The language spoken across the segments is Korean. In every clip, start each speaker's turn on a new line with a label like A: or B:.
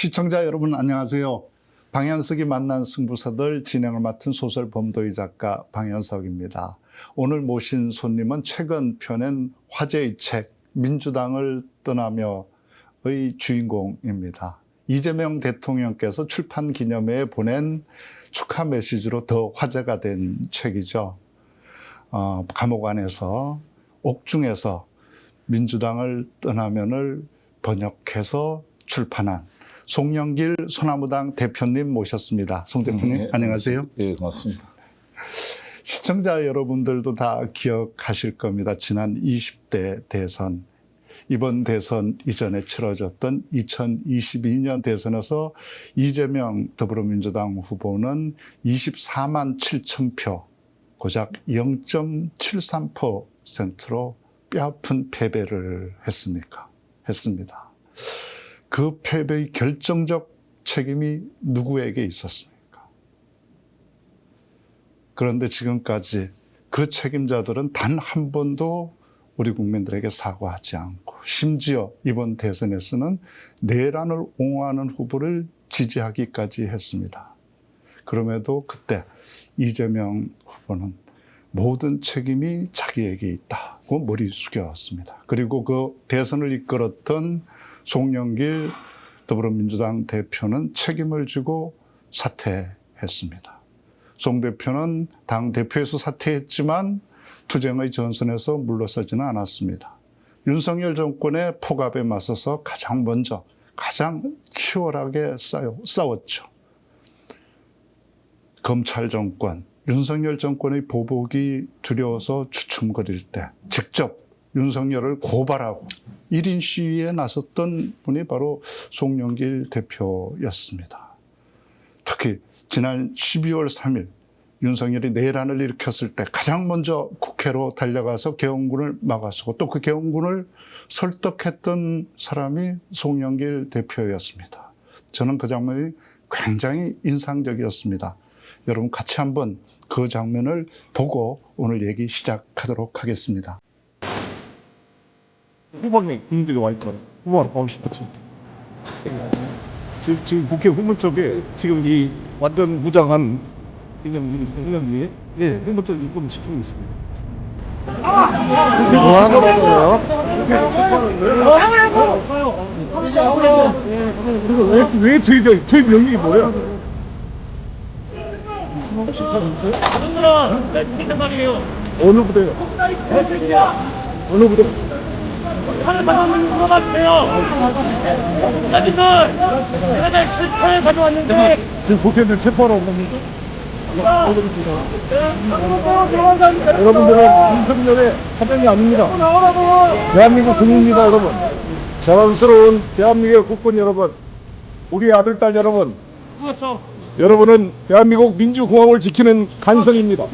A: 시청자 여러분 안녕하세요. 방현석이 만난 승부사들 진행을 맡은 소설 범도희 작가 방현석입니다. 오늘 모신 손님은 최근 펴낸 화제의 책 민주당을 떠나며의 주인공입니다. 이재명 대통령께서 출판 기념회에 보낸 축하 메시지로 더 화제가 된 책이죠. 감옥 안에서 옥중에서 민주당을 떠나면을 번역해서 출판한 송영길 소나무당 대표님 모셨습니다. 송 대표님
B: 네,
A: 안녕하세요.
B: 네, 고맙습니다.
A: 시청자 여러분들도 다 기억하실 겁니다. 지난 20대 대선, 이번 대선 이전에 치러졌던 2022년 대선에서 이재명 더불어민주당 후보는 24만 7천 표, 고작 0.73%로 뼈아픈 패배를 했습니다. 그 패배의 결정적 책임이 누구에게 있었습니까? 그런데 지금까지 그 책임자들은 단 한 번도 우리 국민들에게 사과하지 않고 심지어 이번 대선에서는 내란을 옹호하는 후보를 지지하기까지 했습니다. 그럼에도 그때 이재명 후보는 모든 책임이 자기에게 있다고 머리 숙여왔습니다. 그리고 그 대선을 이끌었던 송영길 더불어민주당 대표는 책임을 지고 사퇴했습니다. 송 대표는 당 대표에서 사퇴했지만 투쟁의 전선에서 물러서지는 않았습니다. 윤석열 정권의 폭압에 맞서서 가장 먼저 가장 치열하게 싸웠죠. 검찰 정권, 윤석열 정권의 보복이 두려워서 주춤거릴 때 직접 윤석열을 고발하고 1인 시위에 나섰던 분이 바로 송영길 대표였습니다. 특히 지난 12월 3일 윤석열이 내란을 일으켰을 때 가장 먼저 국회로 달려가서 계엄군을 막아서고 또 그 계엄군을 설득했던 사람이 송영길 대표였습니다. 저는 그 장면이 굉장히 인상적이었습니다. 여러분 같이 한번 그 장면을 보고 오늘 얘기 시작하도록 하겠습니다.
C: 후방에 국민들이 와 있잖아요. 후방 가고 싶었지. 지금 국회 후문 쪽에 지금 이 완전 무장한 이념이 후문 쪽에 입금 지키고 있습니다. 뭐 하는 거예요? 왜 투입 명령이 뭐야? 어느 부대요? 어느 부대?
D: 하는 바람은 물어봤어요. 나비들 내가 다 실패를 가져왔는데
C: 지금 국회의원들 체포하러 온 겁니다. 여러분들은 윤석열의 사장이 아닙니다. 대한민국 국민입니다, 여러분. 자랑스러운 대한민국의 국군 여러분, 우리 아들, 딸 여러분, 여러분은 대한민국 민주공화국을 지키는 간성입니다.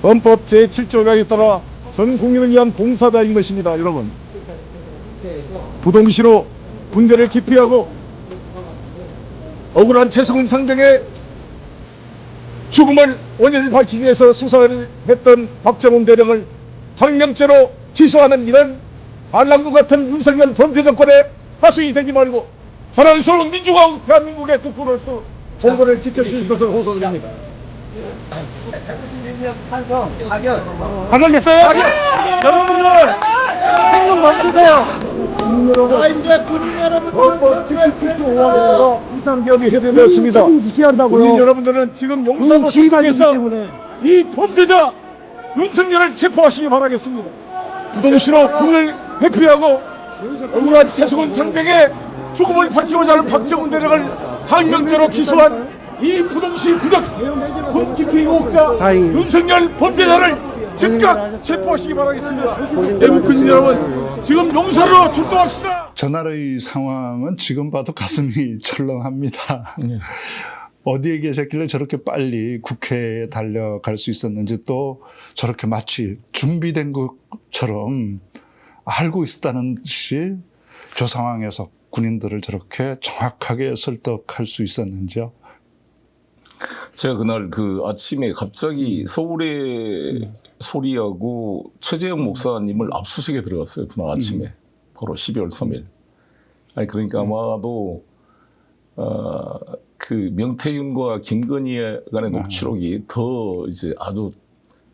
C: 헌법 제7조에 따라 전 국민을 위한 봉사자인 것입니다, 여러분. 부동시로 군대를 기피하고 억울한 최승훈 상병의 죽음을 원인을 밝히기 위해서 수사를 했던 박정훈 대령을 항명죄로 기소하는 이런 반란군 같은 윤석열 범죄 정권의 하수인이 되지 말고 자랑스러운 민주공화국 대한민국의 국부로서 본거를 지켜주실 것을 호소드립니다.
D: 가격됐어요?
C: 여러분들 행동 멈추세요. 이제 군인 여러분들 비상기업이 해제되었습니다. 군인 여러분들은 지금 용산도 출동해서 이 범죄자 윤석열을 체포하시기 바라겠습니다. 부동시로 군을 회피하고 억울한 최승훈 상병의 죽음을 밝히고자 하는 박정훈 대령을 항명죄로 기소한 이 부동시 부적 군 기피 의혹자 윤석열 범죄자를 즉각 체포하시기 바라겠습니다. 애국 군인 여러분, 지금 용산으로 출동합시다.
A: 전날의 상황은 지금 봐도 가슴이 철렁합니다. 어디에 계셨길래 저렇게 빨리 국회에 달려갈 수 있었는지 또 저렇게 마치 준비된 것처럼 알고 있었다는 듯이 저 상황에서 군인들을 저렇게 정확하게 설득할 수 있었는지요?
B: 제가 그날 그 아침에 갑자기 서울의 소리하고 최재형 목사님을 압수수색에 들어갔어요. 그날 아침에. 바로 12월 3일. 아니, 그러니까 아마도 그 명태균과 김건희 간의 녹취록이 더 이제 아주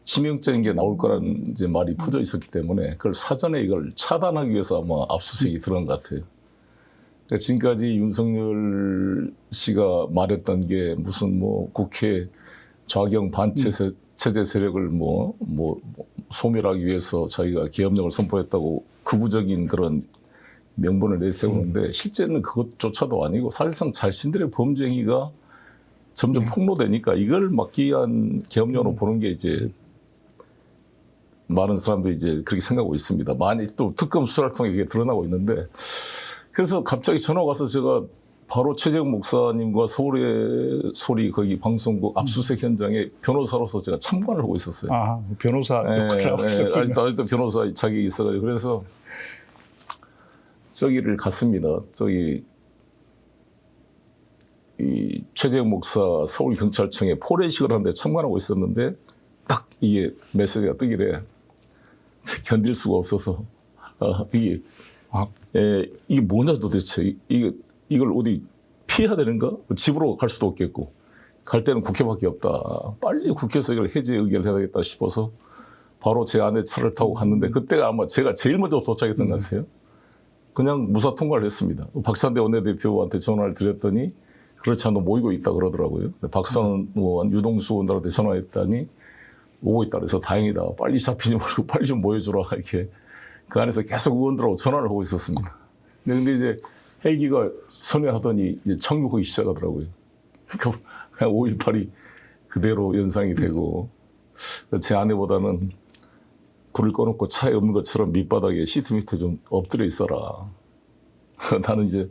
B: 치명적인 게 나올 거라는 이제 말이 퍼져 있었기 때문에 그걸 사전에 이걸 차단하기 위해서 아마 압수수색이 들어간 것 같아요. 그러니까 지금까지 윤석열 씨가 말했던 게 무슨 뭐 국회 좌경 반체제 세력을 뭐 소멸하기 위해서 자기가 계엄령을 선포했다고 극우적인 그런 명분을 내세우는데 실제는 그것조차도 아니고 사실상 자신들의 범죄 행위가 점점 폭로되니까 이걸 막기 위한 계엄령으로 보는 게 이제 많은 사람들이 이제 그렇게 생각하고 있습니다. 많이 또 특검 수사를 통해 이게 드러나고 있는데 그래서 갑자기 전화가 와서 제가 바로 최재형 목사님과 서울의 소리 거기 방송국 압수수색 현장에 변호사로서 제가 참관을 하고 있었어요.
A: 아, 변호사 역할을 하고 있었군요.
B: 아직도 변호사 자격이 있어가지고 그래서 저기를 갔습니다. 저기 이 최재형 목사 서울경찰청에 포렌식을 하는데 참관하고 있었는데 딱 이게 메시지가 뜨기래. 견딜 수가 없어서 이게 이게 뭐냐 도대체 이걸 어디 피해야 되는가? 집으로 갈 수도 없겠고 갈 때는 국회밖에 없다. 빨리 국회에서 이걸 해제 의결을 해야 되겠다 싶어서 바로 제 아내 차를 타고 갔는데 그때가 아마 제가 제일 먼저 도착했던 것 같아요. 그냥 무사 통과를 했습니다. 박찬대 원내대표한테 전화를 드렸더니 그렇지 않아 모이고 있다 그러더라고요. 박선 의원, 유동수 의원들한테 전화했더니 오고 있다 그래서 다행이다. 빨리 잡히지 말고 빨리 좀 모여주라 이렇게 그 안에서 계속 의원들하고 전화를 하고 있었습니다. 근데 이제 헬기가 선회하더니 이제 착륙하기 시작하더라고요. 그러니까 5.18이 그대로 연상이 되고 제 아내보다는 불을 꺼놓고 차에 없는 것처럼 밑바닥에 시트 밑에 좀 엎드려 있어라. 나는 이제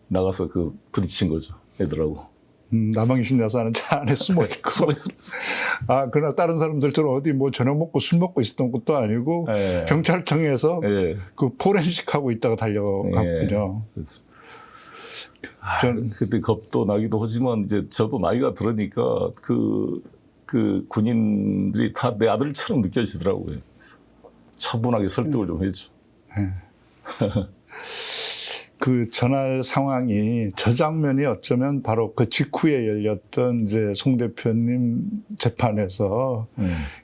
B: 나가서 그 부딪힌 거죠. 애들하고.
A: 남항이 신나서 차 안에 숨어 있고. 아, 그러나 다른 사람들처럼 어디 뭐 저녁 먹고 술 먹고 있었던 것도 아니고
B: 네.
A: 경찰청에서
B: 네.
A: 그 포렌식 하고 있다가 달려갔군요.
B: 네. 전 그때 겁도 나기도 하지만 이제 저도 나이가 들으니까 그 군인들이 다 내 아들처럼 느껴지더라고요. 차분하게 설득을 좀 해줘.
A: 그 전날 상황이 저 장면이 어쩌면 바로 그 직후에 열렸던 이제 송 대표님 재판에서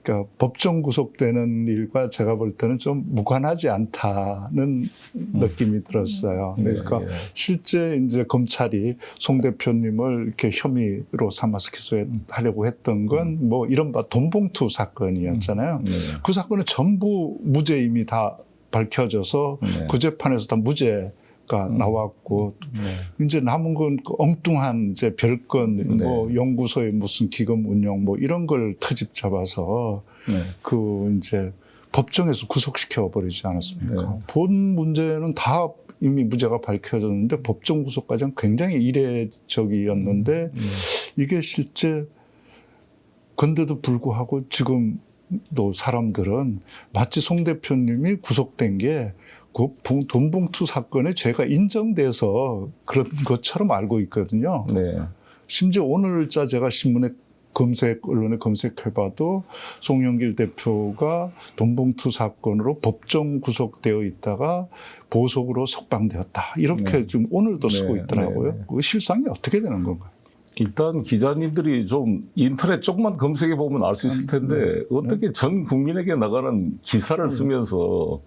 A: 그러니까 법정 구속되는 일과 제가 볼 때는 좀 무관하지 않다는 느낌이 들었어요. 그러니까 실제 이제 검찰이 송 대표님을 이렇게 혐의로 삼아서 기소하려고 했던 건 뭐 이른바 돈봉투 사건이었잖아요. 그 사건은 전부 무죄임이 다 밝혀져서 그 재판에서 다 무죄가 나왔고 이제 남은 건 그 엉뚱한 이제 별건 뭐 연구소의 무슨 기금 운영 뭐 이런 걸 트집 잡아서 그 이제 법정에서 구속시켜 버리지 않았습니까? 본 문제는 다 이미 무죄가 밝혀졌는데 법정 구속까지는 굉장히 이례적이었는데 이게 실제 근데도 불구하고 지금도 사람들은 마치 송 대표님이 구속된 게 그 돈봉투 사건에 죄가 인정돼서 그런 것처럼 알고 있거든요. 심지어 오늘자 제가 신문에 언론에 검색해봐도 송영길 대표가 돈봉투 사건으로 법정 구속되어 있다가 보석으로 석방되었다. 이렇게 지금 오늘도 쓰고 있더라고요. 그 실상이 어떻게 되는 건가요?
B: 일단 기자님들이 좀 인터넷 조금만 검색해 보면 알 수 있을 텐데 어떻게 전 국민에게 나가는 기사를 쓰면서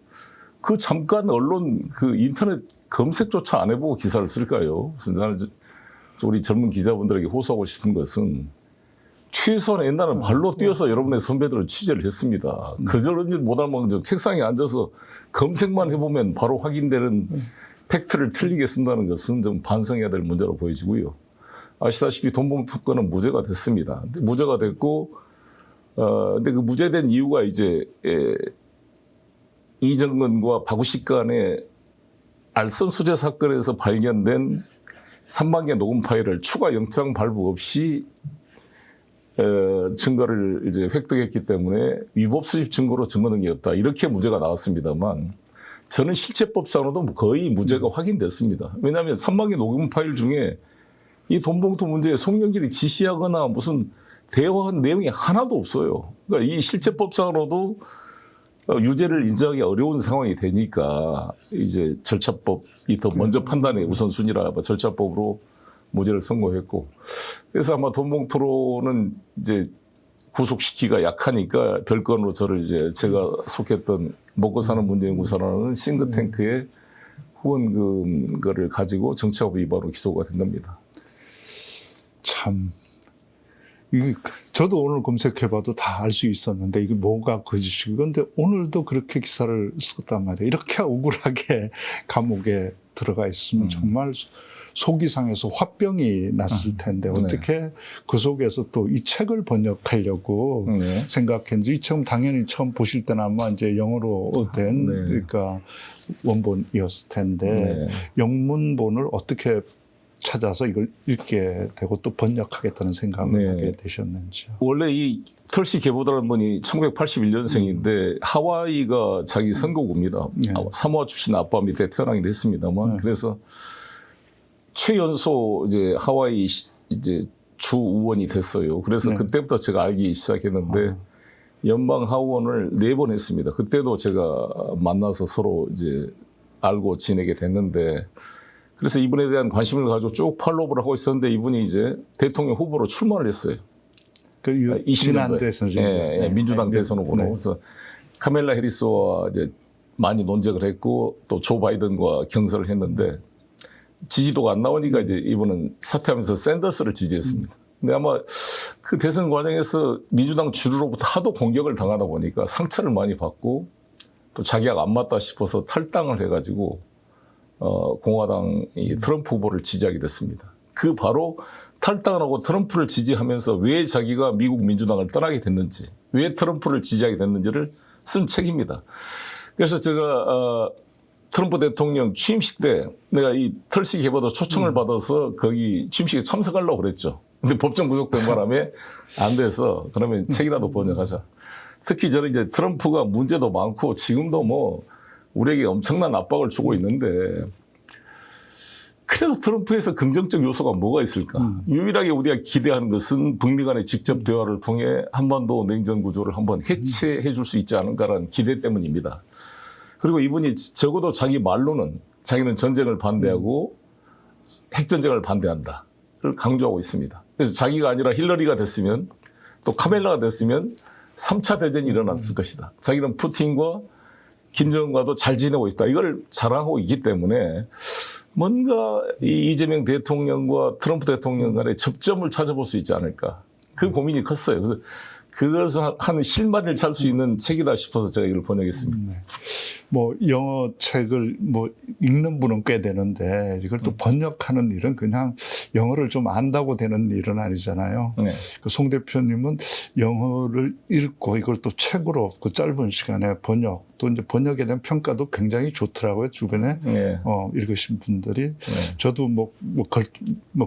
B: 그 잠깐 언론 그 인터넷 검색조차 안 해보고 기사를 쓸까요? 그래서 나는 우리 젊은 기자분들에게 호소하고 싶은 것은 최소한 옛날은 발로 뛰어서 여러분의 선배들을 취재를 했습니다. 그저런지 못할 망정 책상에 앉아서 검색만 해보면 바로 확인되는 팩트를 틀리게 쓴다는 것은 좀 반성해야 될 문제로 보여지고요. 아시다시피 돈봉투 건은 무죄가 됐습니다. 근데 무죄가 됐고, 근데 그 무죄된 이유가 이제 이정근과 박우식 간의 알선 수재 사건에서 발견된 3만 개 녹음 파일을 추가 영장 발부 없이 증거를 이제 획득했기 때문에 위법 수집 증거로 증거 능력이 없다. 이렇게 무죄가 나왔습니다만 저는 실체법상으로도 거의 무죄가 확인됐습니다. 왜냐하면 3만 개 녹음 파일 중에 이 돈봉투 문제에 송영길이 지시하거나 무슨 대화한 내용이 하나도 없어요. 그러니까 이 실체법상으로도 유죄를 인정하기 어려운 상황이 되니까 이제 절차법이 더 먼저 판단의 우선순위라 절차법으로 무죄를 선고했고, 그래서 아마 돈봉투로는 이제 구속시키기가 약하니까 별건으로 저를 이제 제가 속했던 먹고 사는 문제연구소라는 싱크탱크의 후원금 거를 가지고 정치법 위반으로 기소가 된 겁니다.
A: 참. 저도 오늘 검색해봐도 다 알 수 있었는데 이게 뭐가 거짓이고, 근데 오늘도 그렇게 기사를 썼단 말이에요. 이렇게 억울하게 감옥에 들어가 있으면 정말 속이 상해서 화병이 났을 텐데 어떻게 그 속에서 또 이 책을 번역하려고 생각했는지. 이 책은 당연히 처음 보실 때는 아마 이제 영어로 된 그러니까 원본이었을 텐데 영문본을 어떻게 찾아서 이걸 읽게 되고 또 번역하겠다는 생각을 하게 되셨는지요?
B: 원래 이 털시 개보다라는 분이 1981년생인데 하와이가 자기 선거구입니다. 사모아 출신 아빠 밑에 태어나긴 했습니다만 그래서 최연소 이제 하와이 이제 주 의원이 됐어요. 그래서 그때부터 제가 알기 시작했는데 연방 하원을 4번 했습니다. 그때도 제가 만나서 서로 이제 알고 지내게 됐는데, 그래서 이분에 대한 관심을 가지고 쭉 팔로우를 하고 있었는데 이분이 이제 대통령 후보로 출마를 했어요.
A: 그 지난 대선
B: 민주당 대선 후보로. 그래서 카멜라 해리스와 이제 많이 논쟁을 했고 또 조 바이든과 경선을 했는데 지지도가 안 나오니까 이제 이분은 사퇴하면서 샌더스를 지지했습니다. 근데 아마 그 대선 과정에서 민주당 주류로부터 하도 공격을 당하다 보니까 상처를 많이 받고 또 자기가 안 맞다 싶어서 탈당을 해가지고 공화당 이 트럼프 후보를 지지하게 됐습니다. 그 바로 탈당을 하고 트럼프를 지지하면서 왜 자기가 미국 민주당을 떠나게 됐는지, 왜 트럼프를 지지하게 됐는지를 쓴 책입니다. 그래서 제가 트럼프 대통령 취임식 때 내가 이 털시 개보다 초청을 받아서 거기 취임식에 참석하려고 그랬죠. 근데 법정 구속된 바람에 안 돼서 그러면 책이라도 번역하자. 특히 저는 이제 트럼프가 문제도 많고 지금도 뭐 우리에게 엄청난 압박을 주고 있는데, 그래도 트럼프에서 긍정적 요소가 뭐가 있을까? 유일하게 우리가 기대하는 것은 북미 간의 직접 대화를 통해 한반도 냉전 구조를 한번 해체해 줄 수 있지 않을까라는 기대 때문입니다. 그리고 이분이 적어도 자기 말로는 자기는 전쟁을 반대하고 핵전쟁을 반대한다. 를 강조하고 있습니다. 그래서 자기가 아니라 힐러리가 됐으면 또 카멜라가 됐으면 3차 대전이 일어났을 것이다. 자기는 푸틴과 김정은과도 잘 지내고 있다. 이걸 자랑하고 있기 때문에 뭔가 이 이재명 대통령과 트럼프 대통령 간의 접점을 찾아볼 수 있지 않을까. 그 고민이 컸어요. 그래서 그것을 하는 실마리를 찾을 수 있는 책이다 싶어서 제가 이걸 번역했습니다.
A: 뭐 영어 책을 뭐 읽는 분은 꽤 되는데 이걸 또 번역하는 일은 그냥 영어를 좀 안다고 되는 일은 아니잖아요. 그 송 대표님은 영어를 읽고 이걸 또 책으로 그 짧은 시간에 번역, 또 이제 번역에 대한 평가도 굉장히 좋더라고요. 주변에 읽으신 분들이. 저도 뭐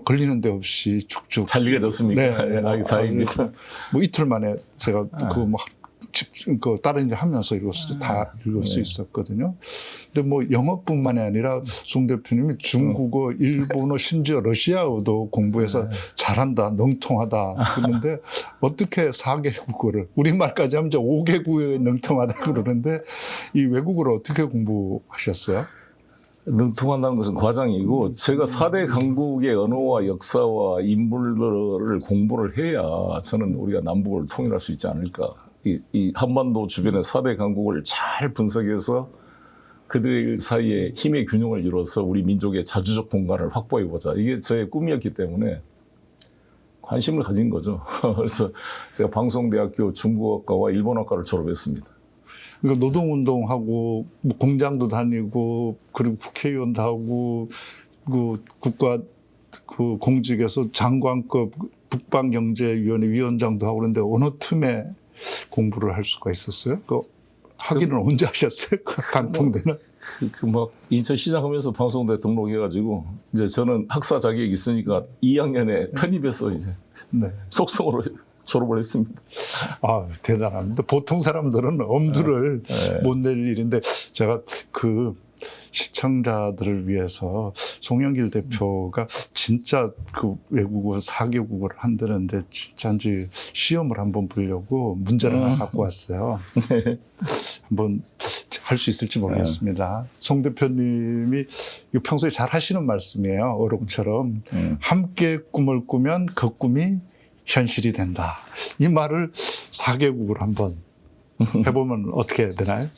A: 걸리는 데 없이 쭉쭉
B: 잘 읽어졌습니까? 네, 다행입니다.
A: 뭐 이틀 만에 제가 다른 일 하면서 다 읽을 수 있었거든요. 근데 뭐 영어뿐만이 아니라 송 대표님이 중국어, 일본어, 심지어 러시아어도 공부해서 잘한다, 능통하다 그러는데 어떻게 4개국어를, 우리말까지 하면 이제 5개국어에 능통하다 그러는데 이 외국어를 어떻게 공부하셨어요?
B: 능통한다는 것은 과장이고, 제가 4대 강국의 언어와 역사와 인물들을 공부를 해야 저는 우리가 남북을 통일할 수 있지 않을까. 이 한반도 주변의 4대 강국을 잘 분석해서 그들 사이에 힘의 균형을 이뤄서 우리 민족의 자주적 공간을 확보해보자. 이게 저의 꿈이었기 때문에 관심을 가진 거죠. 그래서 제가 방송대학교 중국어과와 일본어과를 졸업했습니다.
A: 그러니까 노동운동하고 뭐 공장도 다니고 그리고 국회의원도 하고 그 국가 그 공직에서 장관급 북방경제위원회 위원장도 하고 그런데 어느 틈에 공부를 할 수가 있었어요? 그 하기는 언제 하셨어요? 그 방통대는?
B: 막 인천 시작하면서 방송대 등록해가지고 이제 저는 학사 자격이 있으니까 2학년에 편입해서 이제 속성으로 졸업을 했습니다.
A: 아, 대단합니다. 보통 사람들은 엄두를 못 낼 일인데 제가 그 시청자들을 위해서 송영길 대표가 진짜 그 외국어 4개국어를 한다는데 진짜인지 시험을 한번 보려고 문제를 하나 갖고 왔어요. 한번 할 수 있을지 모르겠습니다. 송 대표님이 이거 평소에 잘 하시는 말씀이에요. 어록처럼. 함께 꿈을 꾸면 그 꿈이 현실이 된다. 이 말을 4개국으로 한번 해보면 어떻게 되나요?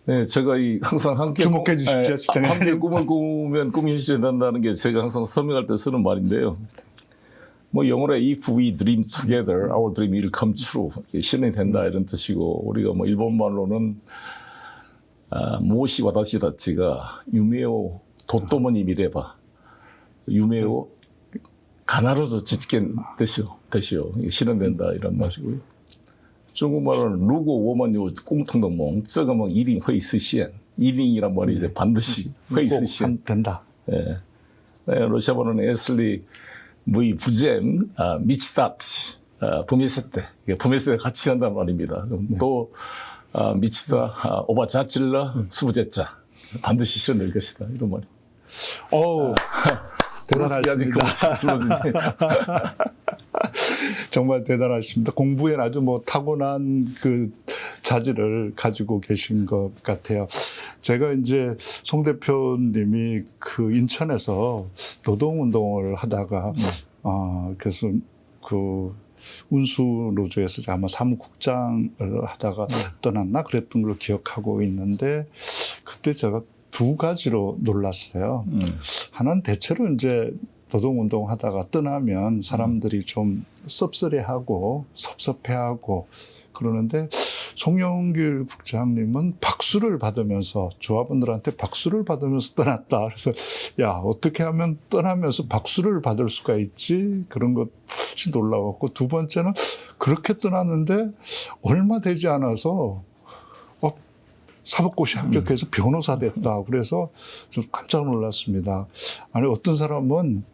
B: 네, 제가 항상 함께
A: 주목해 주십시오, 시청자님.
B: 함께 꿈을 꾸면 꿈이 현실이 된다는 게 제가 항상 서명할 때 쓰는 말인데요. 뭐 영어로 if we dream together, our dream will come true. 실현이 된다 이런 뜻이고 우리가 뭐 일본 말로는 모시 와다시 다치가 유메오 도토모니 미래바 유메오 가나로도 지치겐 되시오. 실현된다 이런 말이고요. 중국말은 루고 워먼요 공통동몽 저거 뭐 일인 회의 시엔 일인이란 말이 이제 반드시 회의 시엔
A: 된다.
B: 예. 네, 러시아어는 에슬리 무이 부잼 미치다치 부메세테 부메세테 같이 한다는 말입니다. 또 미치다 오바자질라 수부제자 반드시 실현될 것이다 이런 말이.
A: 대단하십니다. 정말 대단하십니다. 공부에 아주 뭐 타고난 그 자질을 가지고 계신 것 같아요. 제가 이제 송 대표님이 그 인천에서 노동운동을 하다가, 그래서 그 운수노조에서 아마 사무국장을 하다가 떠났나 그랬던 걸 기억하고 있는데, 그때 제가 두 가지로 놀랐어요. 하나는 대체로 이제 노동운동 하다가 떠나면 사람들이 좀 씁쓸해하고 섭섭해하고 그러는데, 송영길 국장님은 박수를 받으면서 조합원들한테 박수를 받으면서 떠났다. 그래서 야, 어떻게 하면 떠나면서 박수를 받을 수가 있지? 그런 것이 놀라웠고, 두 번째는 그렇게 떠났는데 얼마 되지 않아서 사법고시 합격해서 변호사 됐다. 그래서 좀 깜짝 놀랐습니다. 아니, 어떤 사람은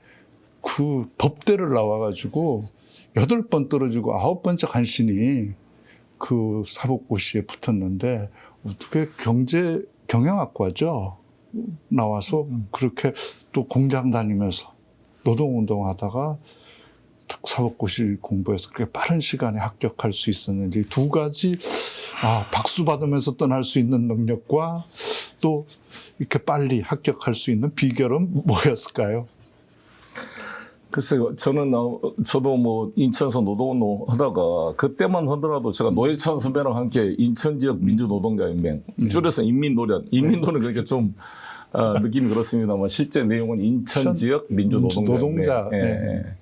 A: 그 법대를 나와가지고 8번 떨어지고 9번째 간신히 그 사법고시에 붙었는데, 어떻게 경영학과죠. 나와서 그렇게 또 공장 다니면서 노동운동 하다가 사법고시 공부해서 그렇게 빠른 시간에 합격할 수 있었는지, 두 가지, 박수 받으면서 떠날 수 있는 능력과 또 이렇게 빨리 합격할 수 있는 비결은 뭐였을까요?
B: 글쎄요, 저도 뭐 인천에서 노동운동 하다가 그때만 하더라도 제가 노회찬 선배랑 함께 인천 지역 민주노동자연맹, 줄여서 인민노련, 인민노는 그러니까 좀 느낌이 그렇습니다만 실제 내용은 인천 지역 민주노동자연맹.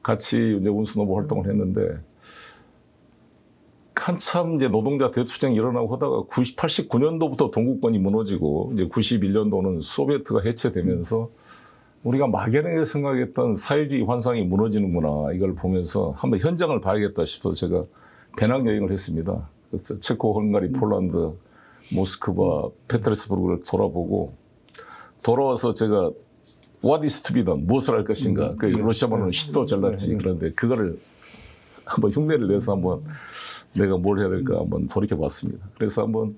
B: 같이 이제 운수노조 활동을 했는데, 한참 이제 노동자 대투쟁이 일어나고 하다가 89년도부터 동구권이 무너지고 이제 91년도는 소비에트가 해체되면서 우리가 막연하게 생각했던 사회주의 환상이 무너지는구나, 이걸 보면서 한번 현장을 봐야겠다 싶어서 제가 배낭여행을 했습니다. 그래서 체코, 헝가리, 폴란드, 모스크바, 페테르스부르크를 돌아보고, 돌아와서 제가 What is to be done? 무엇을 할 것인가? 그 러시아 말로는 시도 잘났지. 그런데 그거를 한번 흉내를 내서 한번 내가 뭘 해야 될까 한번 돌이켜봤습니다. 그래서 한번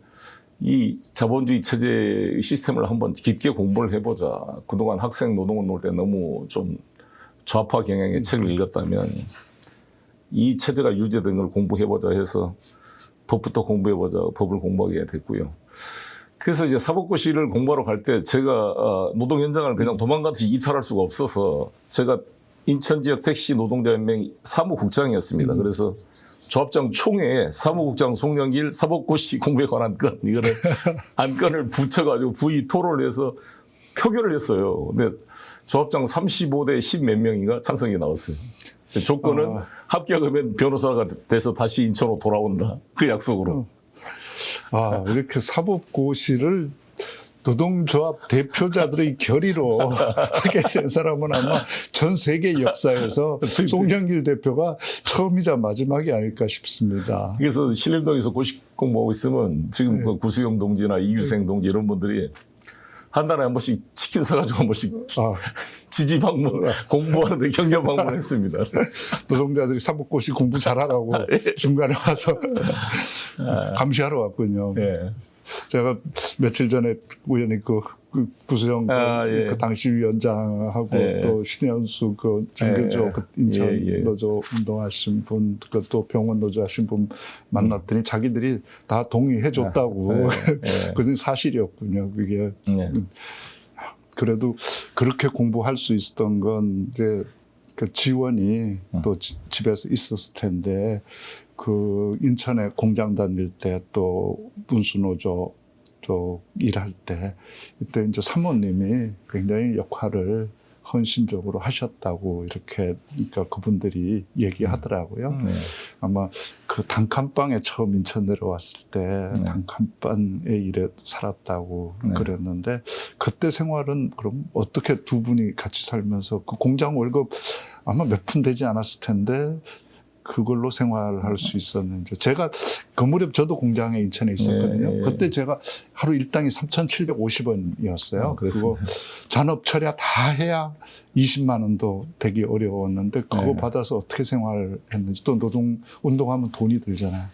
B: 이 자본주의 체제 시스템을 한번 깊게 공부를 해보자. 그동안 학생 노동운동할 때 너무 좀 좌파 경향의 책을 읽었다면 이 체제가 유지된 걸 공부해보자 해서 법부터 공부해보자, 법을 공부하게 됐고요. 그래서 이제 사법고시를 공부하러 갈 때 제가 노동 현장을 그냥 도망가듯이 이탈할 수가 없어서 제가 인천 지역 택시 노동자연맹 사무국장이었습니다. 그래서 조합장 총회에 사무국장 송영길 사법고시 공부에 관한 건, 이거를 안건을 붙여가지고 부의 토론을 해서 표결을 했어요. 근데 조합장 35대 10 몇 명인가 찬성이 나왔어요. 조건은 합격하면 변호사가 돼서 다시 인천으로 돌아온다. 그 약속으로.
A: 이렇게 사법고시를 노동조합 대표자들의 결의로 하게 된 사람은 아마 전 세계 역사에서 송영길 대표가 처음이자 마지막이 아닐까 싶습니다.
B: 그래서 신림동에서 고시 공부하고 있으면 지금 그 구수영 동지나 이규생 동지 이런 분들이 한 달에 한 번씩 치킨 사가지고 한 번씩 지지 방문 공부하는데 격려 방문했습니다.
A: 노동자들이 사법고시 공부 잘하라고 중간에 와서 감시하러 왔군요.
B: 네.
A: 제가 며칠 전에 우연히 그 구수영
B: 예.
A: 그 당시 위원장하고
B: 예.
A: 또 신현수 그 진교조
B: 예.
A: 그 인천
B: 예.
A: 노조 운동하신 분, 그 또 병원 노조 하신 분 만났더니 자기들이 다 동의해 줬다고.
B: 예.
A: 그건 사실이었군요. 그게.
B: 예.
A: 그래도 그렇게 공부할 수 있었던 건 이제 그 지원이 또 집에서 있었을 텐데 그 인천에 공장 다닐 때 또 운수노조 또 일할 때 이때 이제 사모님이 굉장히 역할을 헌신적으로 하셨다고 이렇게 그러니까 그분들이 얘기하더라고요. 아마 그 단칸방에 처음 인천 내려왔을 때 단칸방에 일해 살았다고 그랬는데 그때 생활은 그럼 어떻게 두 분이 같이 살면서 그 공장 월급 아마 몇 푼 되지 않았을 텐데 그걸로 생활할 수 있었는지. 제가 그 무렵 저도 공장에 인천에 있었거든요.
B: 예.
A: 그때 제가 하루 일당이 3,750원이었어요. 그거
B: 그렇습니다.
A: 잔업 처리야 다 해야 20만 원도 되기 어려웠는데 그거
B: 네.
A: 받아서 어떻게 생활했는지 또 노동 운동하면 돈이 들잖아요.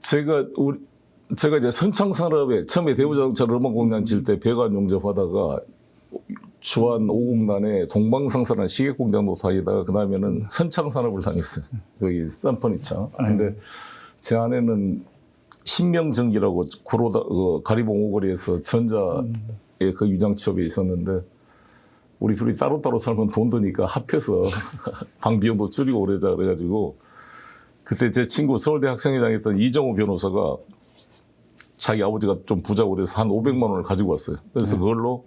B: 제가 이제 선창산업에 처음에 대우자동차 르몬공장 질 때 배관 용접하다가 주한 5공단에 동방상사라는 시계공장도 다니다가 그 다음에는 선창산업을 다녔어요. 여기 썬퍼니처. 근데 제 아내는 신명전기라고 구로다 가리봉 오거리에서 전자의 그 유장취업에 있었는데 우리 둘이 따로따로 살면 돈 드니까 합해서 방비용도 줄이고 그러자 그래가지고 그때 제 친구 서울대 학생회장이었던 이정우 변호사가 자기 아버지가 좀 부자고 그래서 한 500만 원을 가지고 왔어요. 그래서 그걸로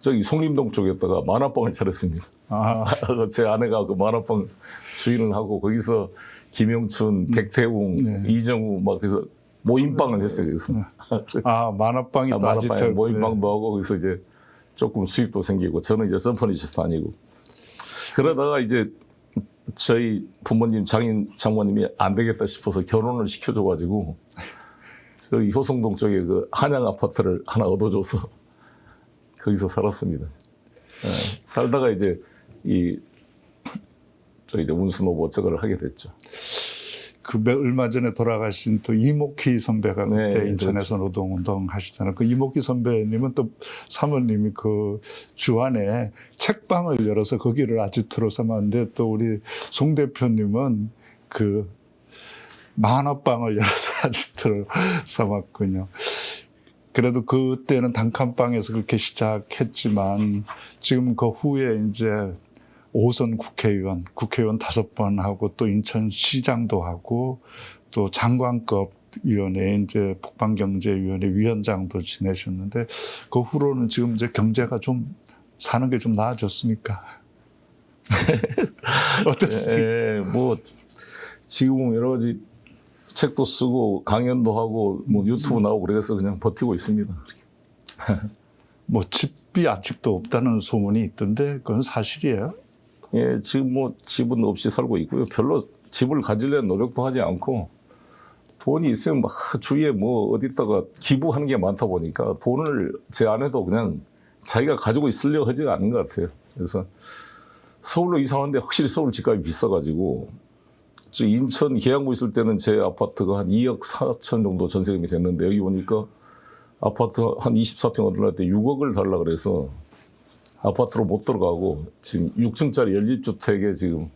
B: 저기 송림동 쪽에다가 만화방을 차렸습니다. 제 아내가 그 만화방 주인을 하고 거기서 김영춘, 백태웅, 이정우 막 그래서 모임방을 했어요. 그래서
A: 만화방이 또 아지트
B: 모임방도 하고 거기서 이제 조금 수입도 생기고 저는 이제 썬퍼니처 다니고 그러다가 이제 저희 부모님 장모님이 안 되겠다 싶어서 결혼을 시켜줘가지고 저기 효성동 쪽에 그 한양 아파트를 하나 얻어줘서 거기서 살았습니다. 살다가 이제 저희 이제 운수노보 저거를 하게 됐죠.
A: 그 얼마 전에 돌아가신 또 이목희 선배가 그때 인천에서
B: 그렇죠.
A: 노동운동 하시잖아요. 그 이목희 선배님은 또 사모님이 그 주안에 책방을 열어서 거기를 아지트로 삼았는데 또 우리 송 대표님은 그 만화방을 열어서 아지트로 삼았군요. 그래도 그때는 단칸방에서 그렇게 시작했지만 지금 그 후에 이제 5선 국회의원 5번 하고 또 인천시장도 하고 또 장관급 위원회 이제 북방경제위원회 위원장도 지내셨는데 그 후로는 지금 이제 경제가 좀 사는 게 좀 나아졌습니까? 어떻습니까?
B: 뭐 지금은 여러 가지 책도 쓰고 강연도 하고 뭐 유튜브 나오고 그래서 그냥 버티고 있습니다.
A: 뭐 집이 아직도 없다는 소문이 있던데 그건 사실이에요?
B: 예, 지금 뭐 집은 없이 살고 있고요. 별로 집을 가지려는 노력도 하지 않고 돈이 있으면 막 주위에 뭐 어디다가 기부하는 게 많다 보니까 돈을 제 아내도 그냥 자기가 가지고 있으려고 하지 않은 것 같아요. 그래서 서울로 이사 왔는데 확실히 서울 집값이 비싸가지고 저 인천 계양구 있을 때는 제 아파트가 한 2억 4천 정도 전세금이 됐는데 여기 오니까 아파트 한 24평 얻으려고 때 6억을 달라 그래서 아파트로 못 들어가고 지금 6층짜리 연립주택에 지금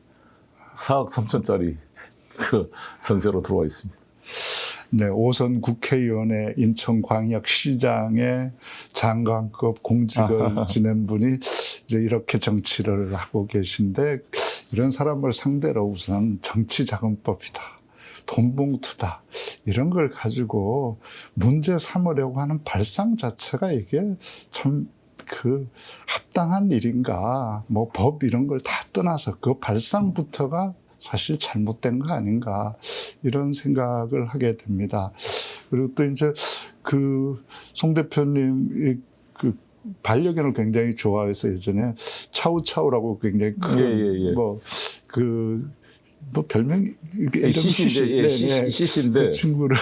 B: 4억 3천짜리 그 전세로 들어와 있습니다.
A: 네, 5선 국회의원의 인천광역시장의 장관급 공직을 지낸 분이 이제 이렇게 정치를 하고 계신데 이런 사람을 상대로 우선 정치자금법이다, 돈봉투다 이런 걸 가지고 문제 삼으려고 하는 발상 자체가 이게 참 그 합당한 일인가, 뭐 법 이런 걸 다 떠나서 그 발상부터가 사실 잘못된 거 아닌가 이런 생각을 하게 됩니다. 그리고 또 이제 그 송 대표님이 그 반려견을 굉장히 좋아해서 예전에 차우차우라고 굉장히 큰 뭐 별명이
B: 시시인데
A: 그 친구를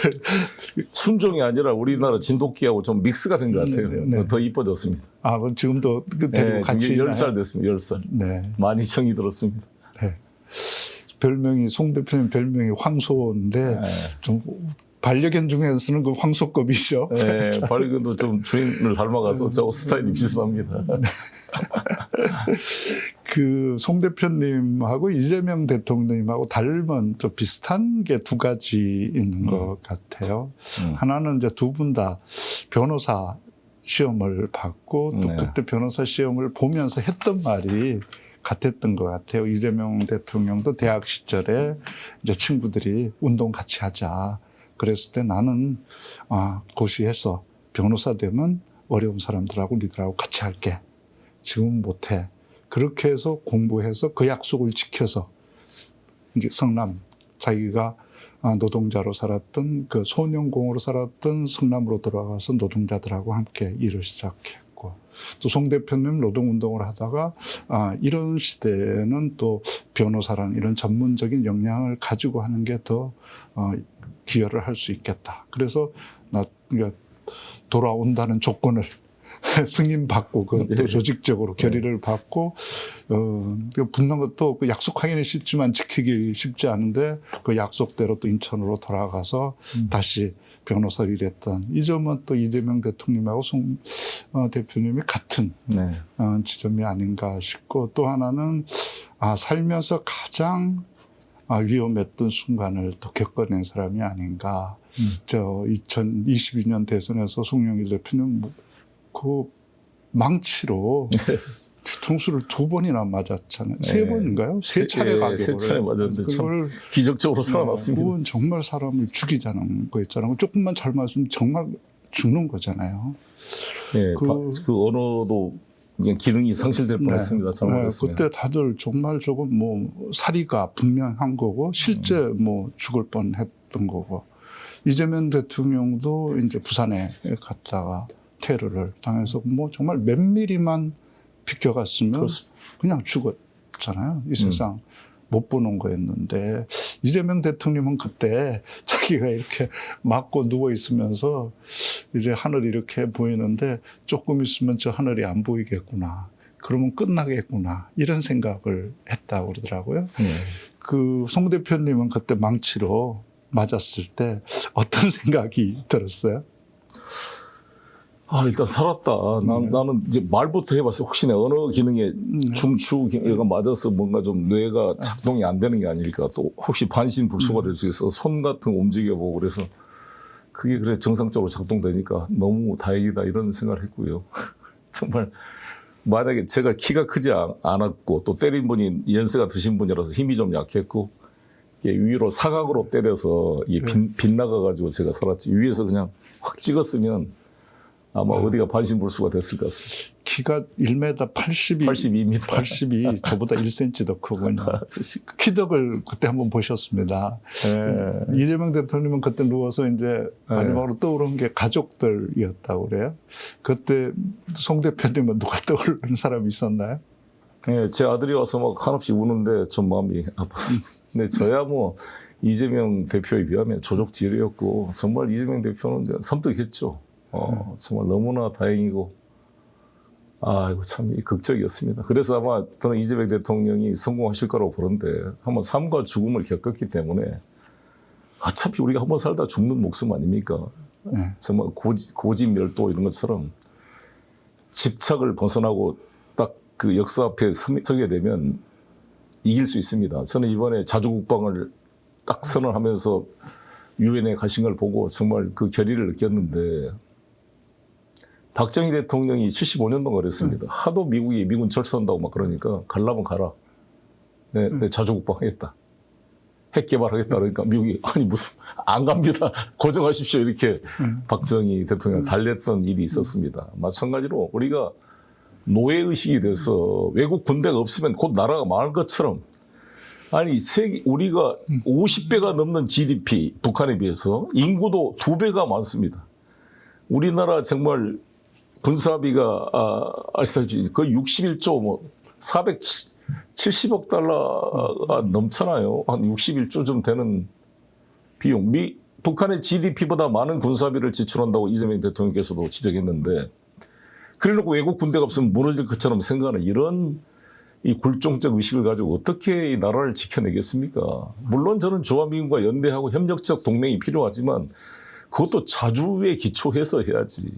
B: 순종이 아니라 우리나라 진돗개하고 좀 믹스가 된 것 같아요. 더 이뻐졌습니다.
A: 그럼 지금도 데리고 같이
B: 10살 됐습니다. 10살.
A: 네.
B: 많이 정이 들었습니다.
A: 네. 별명이 송 대표님 별명이 황소인데 좀 반려견 중에서는 그 황소급이죠.
B: 네, 반려견도 좀 주인을 닮아가서 저 스타일이 비슷합니다.
A: 그 송 대표님하고 이재명 대통령님하고 닮은 좀 비슷한 게 두 가지 있는 것 같아요. 하나는 이제 두 분 다 변호사 시험을 받고 또
B: 네.
A: 그때 변호사 시험을 보면서 했던 말이 같았던 것 같아요. 이재명 대통령도 대학 시절에 이제 친구들이 운동 같이 하자. 그랬을 때 나는 고시해서 변호사 되면 어려운 사람들하고 니들하고 같이 할게. 지금은 못해. 그렇게 해서 공부해서 그 약속을 지켜서 이제 성남 자기가 노동자로 살았던 그 소년공으로 살았던 성남으로 돌아가서 노동자들하고 함께 일을 시작했고 또 송 대표님 노동운동을 하다가 이런 시대에는 또 변호사라는 이런 전문적인 역량을 가지고 하는 게 더 기여를 할 수 있겠다. 그래서 돌아온다는 조건을 승인받고 그것도 조직적으로 결의를 받고 붙는 것도 그 약속하기는 쉽지만 지키기 쉽지 않은데 그 약속대로 또 인천으로 돌아가서 다시 변호사 일했던 이 점은 또 이재명 대통령하고 송 대표님이 같은
B: 네.
A: 지점이 아닌가 싶고 또 하나는 살면서 가장 위험했던 순간을 또 겪어낸 사람이 아닌가. 저 2022년 대선에서 송영길 대표는 그 망치로 뒤통수를 2번이나 맞았잖아요.
B: 네.
A: 3번인가요? 3차례 가게.
B: 3차례 맞았는데 참 기적적으로 살아났습니다.
A: 그건 정말 사람을 죽이자는 거였잖아요. 조금만 잘 맞으면 정말 죽는 거잖아요.
B: 네,
A: 그
B: 그 언어도 그냥 기능이 상실될 뻔했습니다. 잘못했으면.
A: 그때 다들 정말 조금 사리가 분명한 거고 실제 죽을 뻔했던 거고 이재명 대통령도 이제 부산에 갔다가 테러를 당해서 정말 몇 미리만 비껴갔으면
B: 그렇습니다.
A: 그냥 죽었잖아요. 이 세상 못 보는 거였는데 이재명 대통령은 그때 자기가 이렇게 맞고 누워 있으면서 이제 하늘이 이렇게 보이는데 조금 있으면 저 하늘이 안 보이겠구나. 그러면 끝나겠구나. 이런 생각을 했다고 그러더라고요. 그 송 대표님은 그때 망치로 맞았을 때 어떤 생각이 들었어요?
B: 일단 살았다. 나는 이제 말부터 해봤어요. 혹시나 언어 기능에 중추가 맞아서 뭔가 좀 뇌가 작동이 안 되는 게 아닐까. 또 혹시 반신불수가 될 수 있어. 손 같은 거 움직여보고 그래서 그게 그래 정상적으로 작동되니까 너무 다행이다 이런 생각을 했고요. 정말 만약에 제가 키가 크지 않았고 또 때린 분이 연세가 드신 분이라서 힘이 좀 약했고 이게 위로 사각으로 때려서 이게 빗나가가지고 제가 살았지. 위에서 그냥 확 찍었으면 아마 어디가 반신불수가 됐을 것 같습니다.
A: 키가 1m
B: 82입니다.
A: 82, 저보다 1cm 더 크군요. 키덕을 그때 한번 보셨습니다.
B: 네.
A: 이재명 대통령은 그때 누워서 이제 마지막으로 떠오른 게 가족들이었다고 그래요. 그때 송 대표님은 누가 떠오르는 사람이 있었나요?
B: 네, 제 아들이 와서 막 한없이 우는데 좀 마음이 아팠습니다. 근데 저야 이재명 대표에 비하면 조족지혈이었고 정말 이재명 대표는 이제 섬뜩했죠. 정말 너무나 다행이고, 이거 참 극적이었습니다. 그래서 아마 저는 이재명 대통령이 성공하실 거라고 보는데, 한번 삶과 죽음을 겪었기 때문에, 어차피 우리가 한번 살다 죽는 목숨 아닙니까?
A: 네.
B: 정말 고지멸도 이런 것처럼 집착을 벗어나고 딱 그 역사 앞에 서게 되면 이길 수 있습니다. 저는 이번에 자주국방을 딱 선언하면서 유엔에 가신 걸 보고 정말 그 결의를 느꼈는데, 박정희 대통령이 75년 동안 그랬습니다. 하도 미국이 미군 철수한다고 막 그러니까 가려면 가라. 네, 자주국방 하겠다. 핵 개발하겠다 그러니까 미국이 아니 무슨 안 갑니다. 고정하십시오. 이렇게 박정희 대통령 달랬던 일이 있었습니다. 마찬가지로 우리가 노예의식이 돼서 외국 군대가 없으면 곧 나라가 망할 것처럼 아니 우리가 50배가 넘는 GDP 북한에 비해서 인구도 2배가 많습니다. 우리나라 정말 군사비가 아시다시피 거의 61조 470억 달러가 넘잖아요. 한 61조 좀 되는 비용. 북한의 GDP보다 많은 군사비를 지출한다고 이재명 대통령께서도 지적했는데 그래놓고 외국 군대가 없으면 무너질 것처럼 생각하는 이런 이 굴종적 의식을 가지고 어떻게 이 나라를 지켜내겠습니까? 물론 저는 주한미군과 연대하고 협력적 동맹이 필요하지만 그것도 자주에 기초해서 해야지.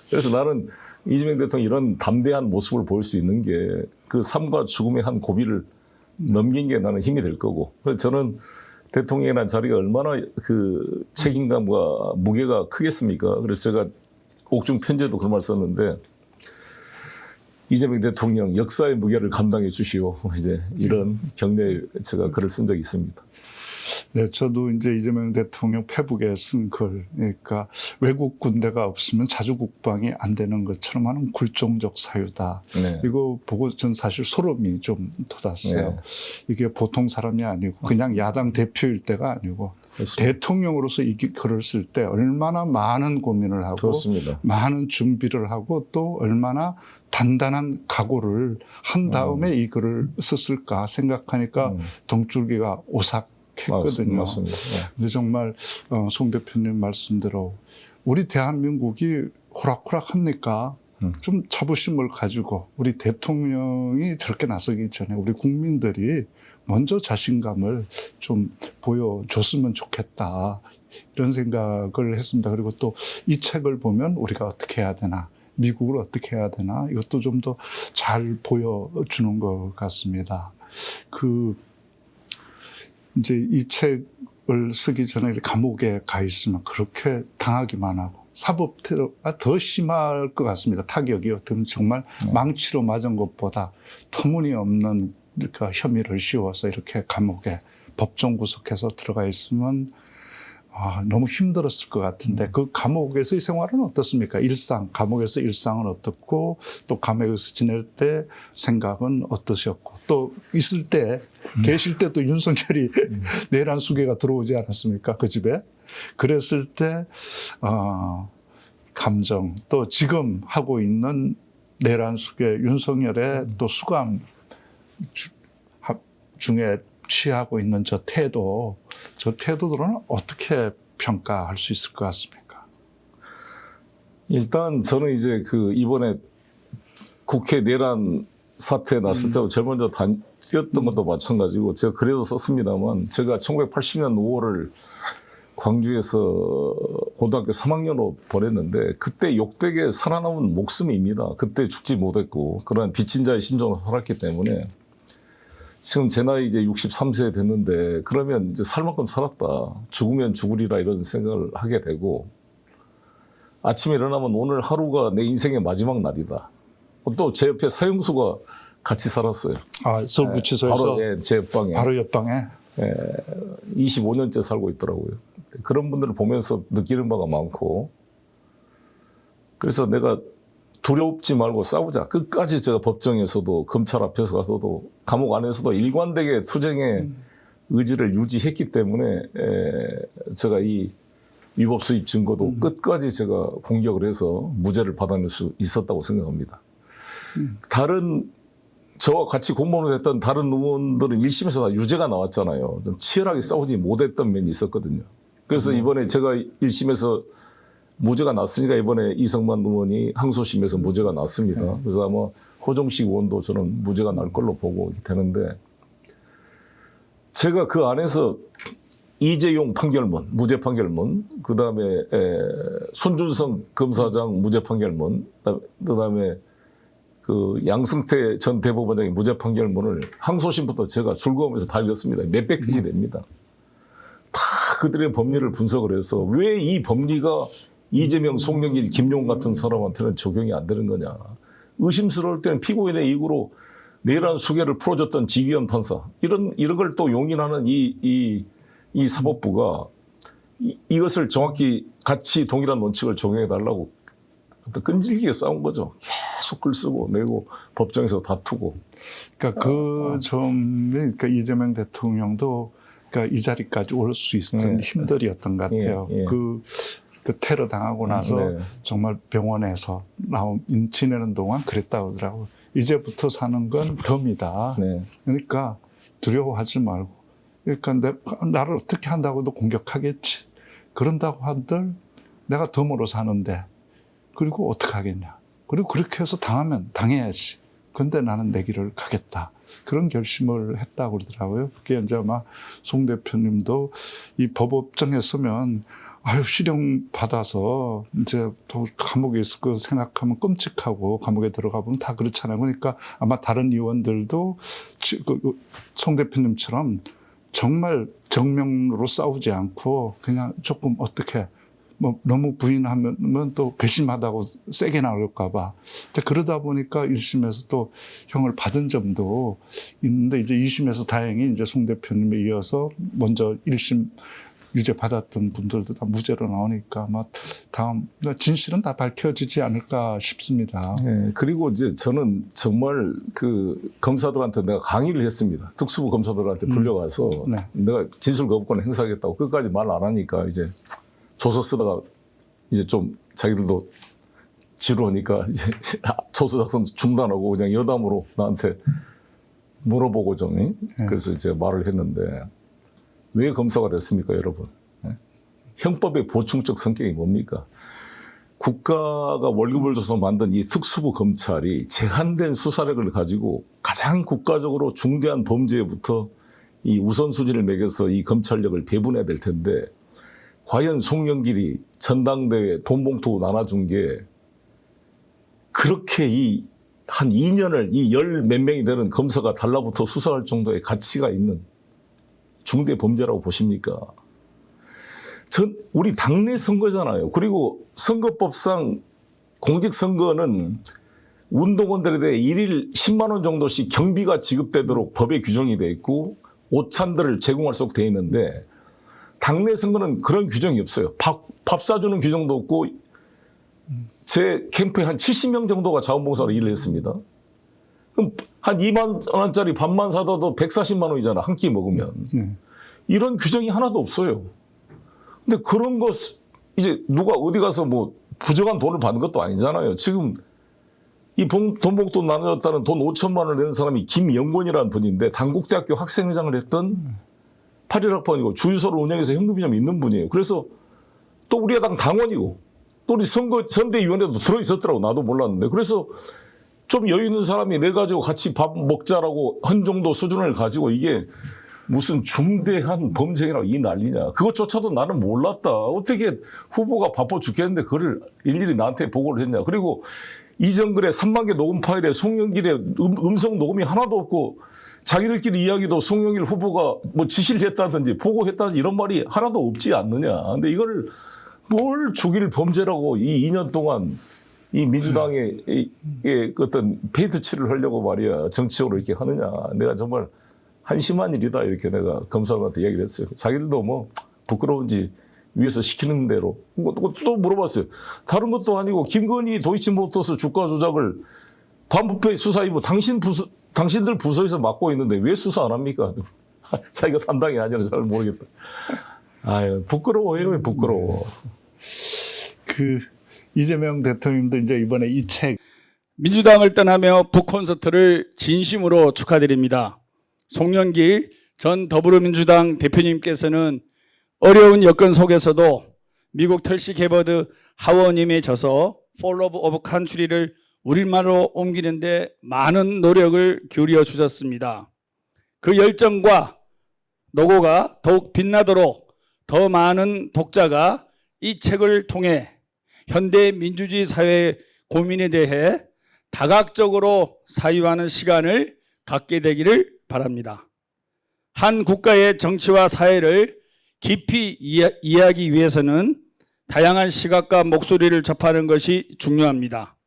B: 그래서 나는 이재명 대통령이 이런 담대한 모습을 보일 수 있는 게 그 삶과 죽음의 한 고비를 넘긴 게 나는 힘이 될 거고. 그래서 저는 대통령이라는 자리가 얼마나 그 책임감과 무게가 크겠습니까? 그래서 제가 옥중 편지에도 그런 말 썼는데 이재명 대통령 역사의 무게를 감당해 주시오. 이제 이런 격려에 제가 글을 쓴 적이 있습니다.
A: 네, 저도 이제 이재명 대통령 페북에 쓴 글, 그러니까 외국 군대가 없으면 자주 국방이 안 되는 것처럼 하는 굴종적 사유다.
B: 네.
A: 이거 보고 전 사실 소름이 좀 돋았어요.
B: 네.
A: 이게 보통 사람이 아니고 그냥 야당 대표일 때가 아니고
B: 그렇습니다.
A: 대통령으로서 이 글을 쓸 때 얼마나 많은 고민을 하고
B: 그렇습니다.
A: 많은 준비를 하고 또 얼마나 단단한 각오를 한 다음에 이 글을 썼을까 생각하니까 등줄기가 오싹했거든요.
B: 맞습니다. 네.
A: 근데 정말 송 대표님 말씀대로 우리 대한민국이 호락호락합니까? 좀 자부심을 가지고 우리 대통령이 저렇게 나서기 전에 우리 국민들이 먼저 자신감을 좀 보여줬으면 좋겠다. 이런 생각을 했습니다. 그리고 또 이 책을 보면 우리가 어떻게 해야 되나, 미국을 어떻게 해야 되나, 이것도 좀 더 잘 보여주는 것 같습니다. 이제 이 책을 쓰기 전에 이제 감옥에 가 있으면 그렇게 당하기만 하고 사법 테러가 더 심할 것 같습니다. 타격이 어떻게 정말 망치로 맞은 것보다 터무니없는 그러니까 혐의를 씌워서 이렇게 감옥에 법정 구속해서 들어가 있으면 너무 힘들었을 것 같은데 그 감옥에서의 생활은 어떻습니까? 감옥에서 일상은 어떻고 또 감옥에서 지낼 때 생각은 어떠셨고 또 있을 때 계실 때 또 윤석열이 내란 수계가 들어오지 않았습니까? 그 집에. 그랬을 때 감정 또 지금 하고 있는 내란 수계 윤석열의 또 수감 중에 취하고 있는 저 태도들은 어떻게 평가할 수 있을 것 같습니까?
B: 일단 저는 이제 이번에 국회 내란 사태 났을 때 제일 먼저 뛰었던 것도 마찬가지고 제가 글에도 썼습니다만 제가 1980년 5월을 광주에서 고등학교 3학년으로 보냈는데 그때 욕되게 살아남은 목숨입니다. 그때 죽지 못했고 그런 빚진 자의 심정을 살았기 때문에 지금 제 나이 이제 63세 됐는데 그러면 이제 살 만큼 살았다. 죽으면 죽으리라 이런 생각을 하게 되고 아침에 일어나면 오늘 하루가 내 인생의 마지막 날이다. 또 제 옆에 사형수가 같이 살았어요.
A: 서울구치소에서
B: 바로 제 옆방에.
A: 바로 옆방에
B: 25년째 살고 있더라고요. 그런 분들을 보면서 느끼는 바가 많고 그래서 내가 두렵지 말고 싸우자. 끝까지 제가 법정에서도 검찰 앞에서 가서도 감옥 안에서도 일관되게 투쟁의 의지를 유지했기 때문에 제가 이 위법 수입 증거도 끝까지 제가 공격을 해서 무죄를 받아낼 수 있었다고 생각합니다. 다른 저와 같이 공무원을 했던 다른 의원들은 1심에서 다 유죄가 나왔잖아요. 좀 치열하게 싸우지 못했던 면이 있었거든요. 그래서 이번에 제가 1심에서 무죄가 났으니까 이번에 이성만 의원이 항소심에서 무죄가 났습니다. 그래서 아마 호정식 의원도 저는 무죄가 날 걸로 보고 되는데 제가 그 안에서 이재용 판결문, 무죄 판결문, 그다음에 손준성 검사장 무죄 판결문, 그다음에 양승태 전 대법원장의 무죄 판결문을 항소심부터 제가 즐거우면서 다 읽었습니다. 몇백 페이지 됩니다. 다 그들의 법리를 분석을 해서 왜 이 법리가 이재명, 송영길, 김용 같은 사람한테는 적용이 안 되는 거냐. 의심스러울 때는 피고인의 이익으로 내란 수계를 풀어줬던 지기현 판사. 이런 걸 또 용인하는 이 사법부가 이것을 정확히 같이 동일한 원칙을 적용해달라고 끈질기게 싸운 거죠. 계속 글 쓰고 내고 법정에서 다투고.
A: 그러니까 그 점이 그러니까 이재명 대통령도 그러니까 이 자리까지 올 수 있었던 힘들이었던 것 같아요. 그 테러 당하고 나서 정말 병원에서 지내는 동안 그랬다고 하더라고요. 이제부터 사는 건 덤이다. 그러니까 두려워하지 말고. 그러니까 나를 어떻게 한다고도 공격하겠지. 그런다고 한들 내가 덤으로 사는데 그리고 어떻게 하겠냐. 그리고 그렇게 해서 당하면 당해야지. 근데 나는 내 길을 가겠다. 그런 결심을 했다고 그러더라고요. 그게 이제 아마 송 대표님도 이 법업정에 서면 아유, 실형 받아서 이제 또 감옥에 있을 거 생각하면 끔찍하고 감옥에 들어가 보면 다 그렇잖아요. 그러니까 아마 다른 의원들도 송 대표님처럼 정말 정면으로 싸우지 않고 그냥 조금 어떻게 뭐 너무 부인하면 또 괘씸하다고 세게 나올까봐. 그러다 보니까 1심에서 또 형을 받은 점도 있는데 이제 2심에서 다행히 이제 송 대표님에 이어서 먼저 1심 유죄 받았던 분들도 다 무죄로 나오니까 아마 다음 진실은 다 밝혀지지 않을까 싶습니다.
B: 네, 그리고 이제 저는 정말 그 검사들한테 내가 강의를 했습니다. 특수부 검사들한테 불려가서
A: 네.
B: 내가 진술 거부권 행사하겠다고 끝까지 말 안 하니까 이제 조서 쓰다가 이제 좀 자기들도 지루하니까 이제 조서 작성 중단하고 그냥 여담으로 나한테 물어보고 좀 그래서 이제 말을 했는데 왜 검사가 됐습니까, 여러분? 형법의 보충적 성격이 뭡니까? 국가가 월급을 줘서 만든 이 특수부 검찰이 제한된 수사력을 가지고 가장 국가적으로 중대한 범죄부터 이 우선순위를 매겨서 이 검찰력을 배분해야 될 텐데 과연 송영길이 전당대회 돈봉투 나눠준 게 그렇게 이 한 2년을 이 열 몇 명이 되는 검사가 달라붙어 수사할 정도의 가치가 있는 중대 범죄라고 보십니까? 우리 당내 선거잖아요. 그리고 선거법상 공직선거는 운동원들에 대해 일일 10만 원 정도씩 경비가 지급되도록 법에 규정이 돼 있고 오찬들을 제공할 수 있게 돼 있는데 당내 선거는 그런 규정이 없어요. 밥 사주는 규정도 없고 제 캠프에 한 70명 정도가 자원봉사로 일을 했습니다. 그럼 한 2만 원짜리 밥만 사도 140만 원이잖아. 한 끼 먹으면. 이런 규정이 하나도 없어요. 근데 그런 거 이제 누가 어디 가서 뭐 부정한 돈을 받는 것도 아니잖아요. 지금 이 돈봉투 나눠줬다는 돈 5천만 원을 내는 사람이 김영권이라는 분인데 단국대학교 학생회장을 했던 81학번이고 주유소를 운영해서 현금이 좀 있는 분이에요. 그래서 또 우리 당 당원이고 또 우리 선대위원회도 들어있었더라고. 나도 몰랐는데. 그래서 좀 여유 있는 사람이 내 가지고 같이 밥 먹자라고 한 정도 수준을 가지고 이게 무슨 중대한 범죄라고 이 난리냐. 그것조차도 나는 몰랐다. 어떻게 후보가 바빠 죽겠는데 그걸 일일이 나한테 보고를 했냐. 그리고 이정글의 3만 개 녹음 파일에 송영길의 음성 녹음이 하나도 없고 자기들끼리 이야기도 송영길 후보가 뭐 지시를 했다든지 보고했다든지 이런 말이 하나도 없지 않느냐. 근데 이걸 뭘 죽일 범죄라고 이 2년 동안 이 민주당의 어떤 페인트 칠을 하려고 말이야. 정치적으로 이렇게 하느냐. 내가 정말 한심한 일이다. 이렇게 내가 검사들한테 이야기를 했어요. 자기들도 뭐 부끄러운지 위에서 시키는 대로. 또 물어봤어요. 다른 것도 아니고 김건희 도이치모터스 주가 조작을 반부패 수사이부 당신들 부서에서 맡고 있는데 왜 수사 안 합니까? 자기가 담당이 아니라 잘 모르겠다. 아유, 부끄러워요. 부끄러워.
A: 이재명 대통령도 이제 이번에 이 책
E: 민주당을 떠나며 북콘서트를 진심으로 축하드립니다. 송영길 전 더불어민주당 대표님께서는 어려운 여건 속에서도 미국 털시 게버드 하워님의 저서 Fall of Country를 우리말로 옮기는데 많은 노력을 기울여 주셨습니다. 그 열정과 노고가 더욱 빛나도록 더 많은 독자가 이 책을 통해 현대 민주주의 사회의 고민에 대해 다각적으로 사유하는 시간을 갖게 되기를 바랍니다. 한 국가의 정치와 사회를 깊이 이해하기 위해서는 다양한 시각과 목소리를 접하는 것이 중요합니다.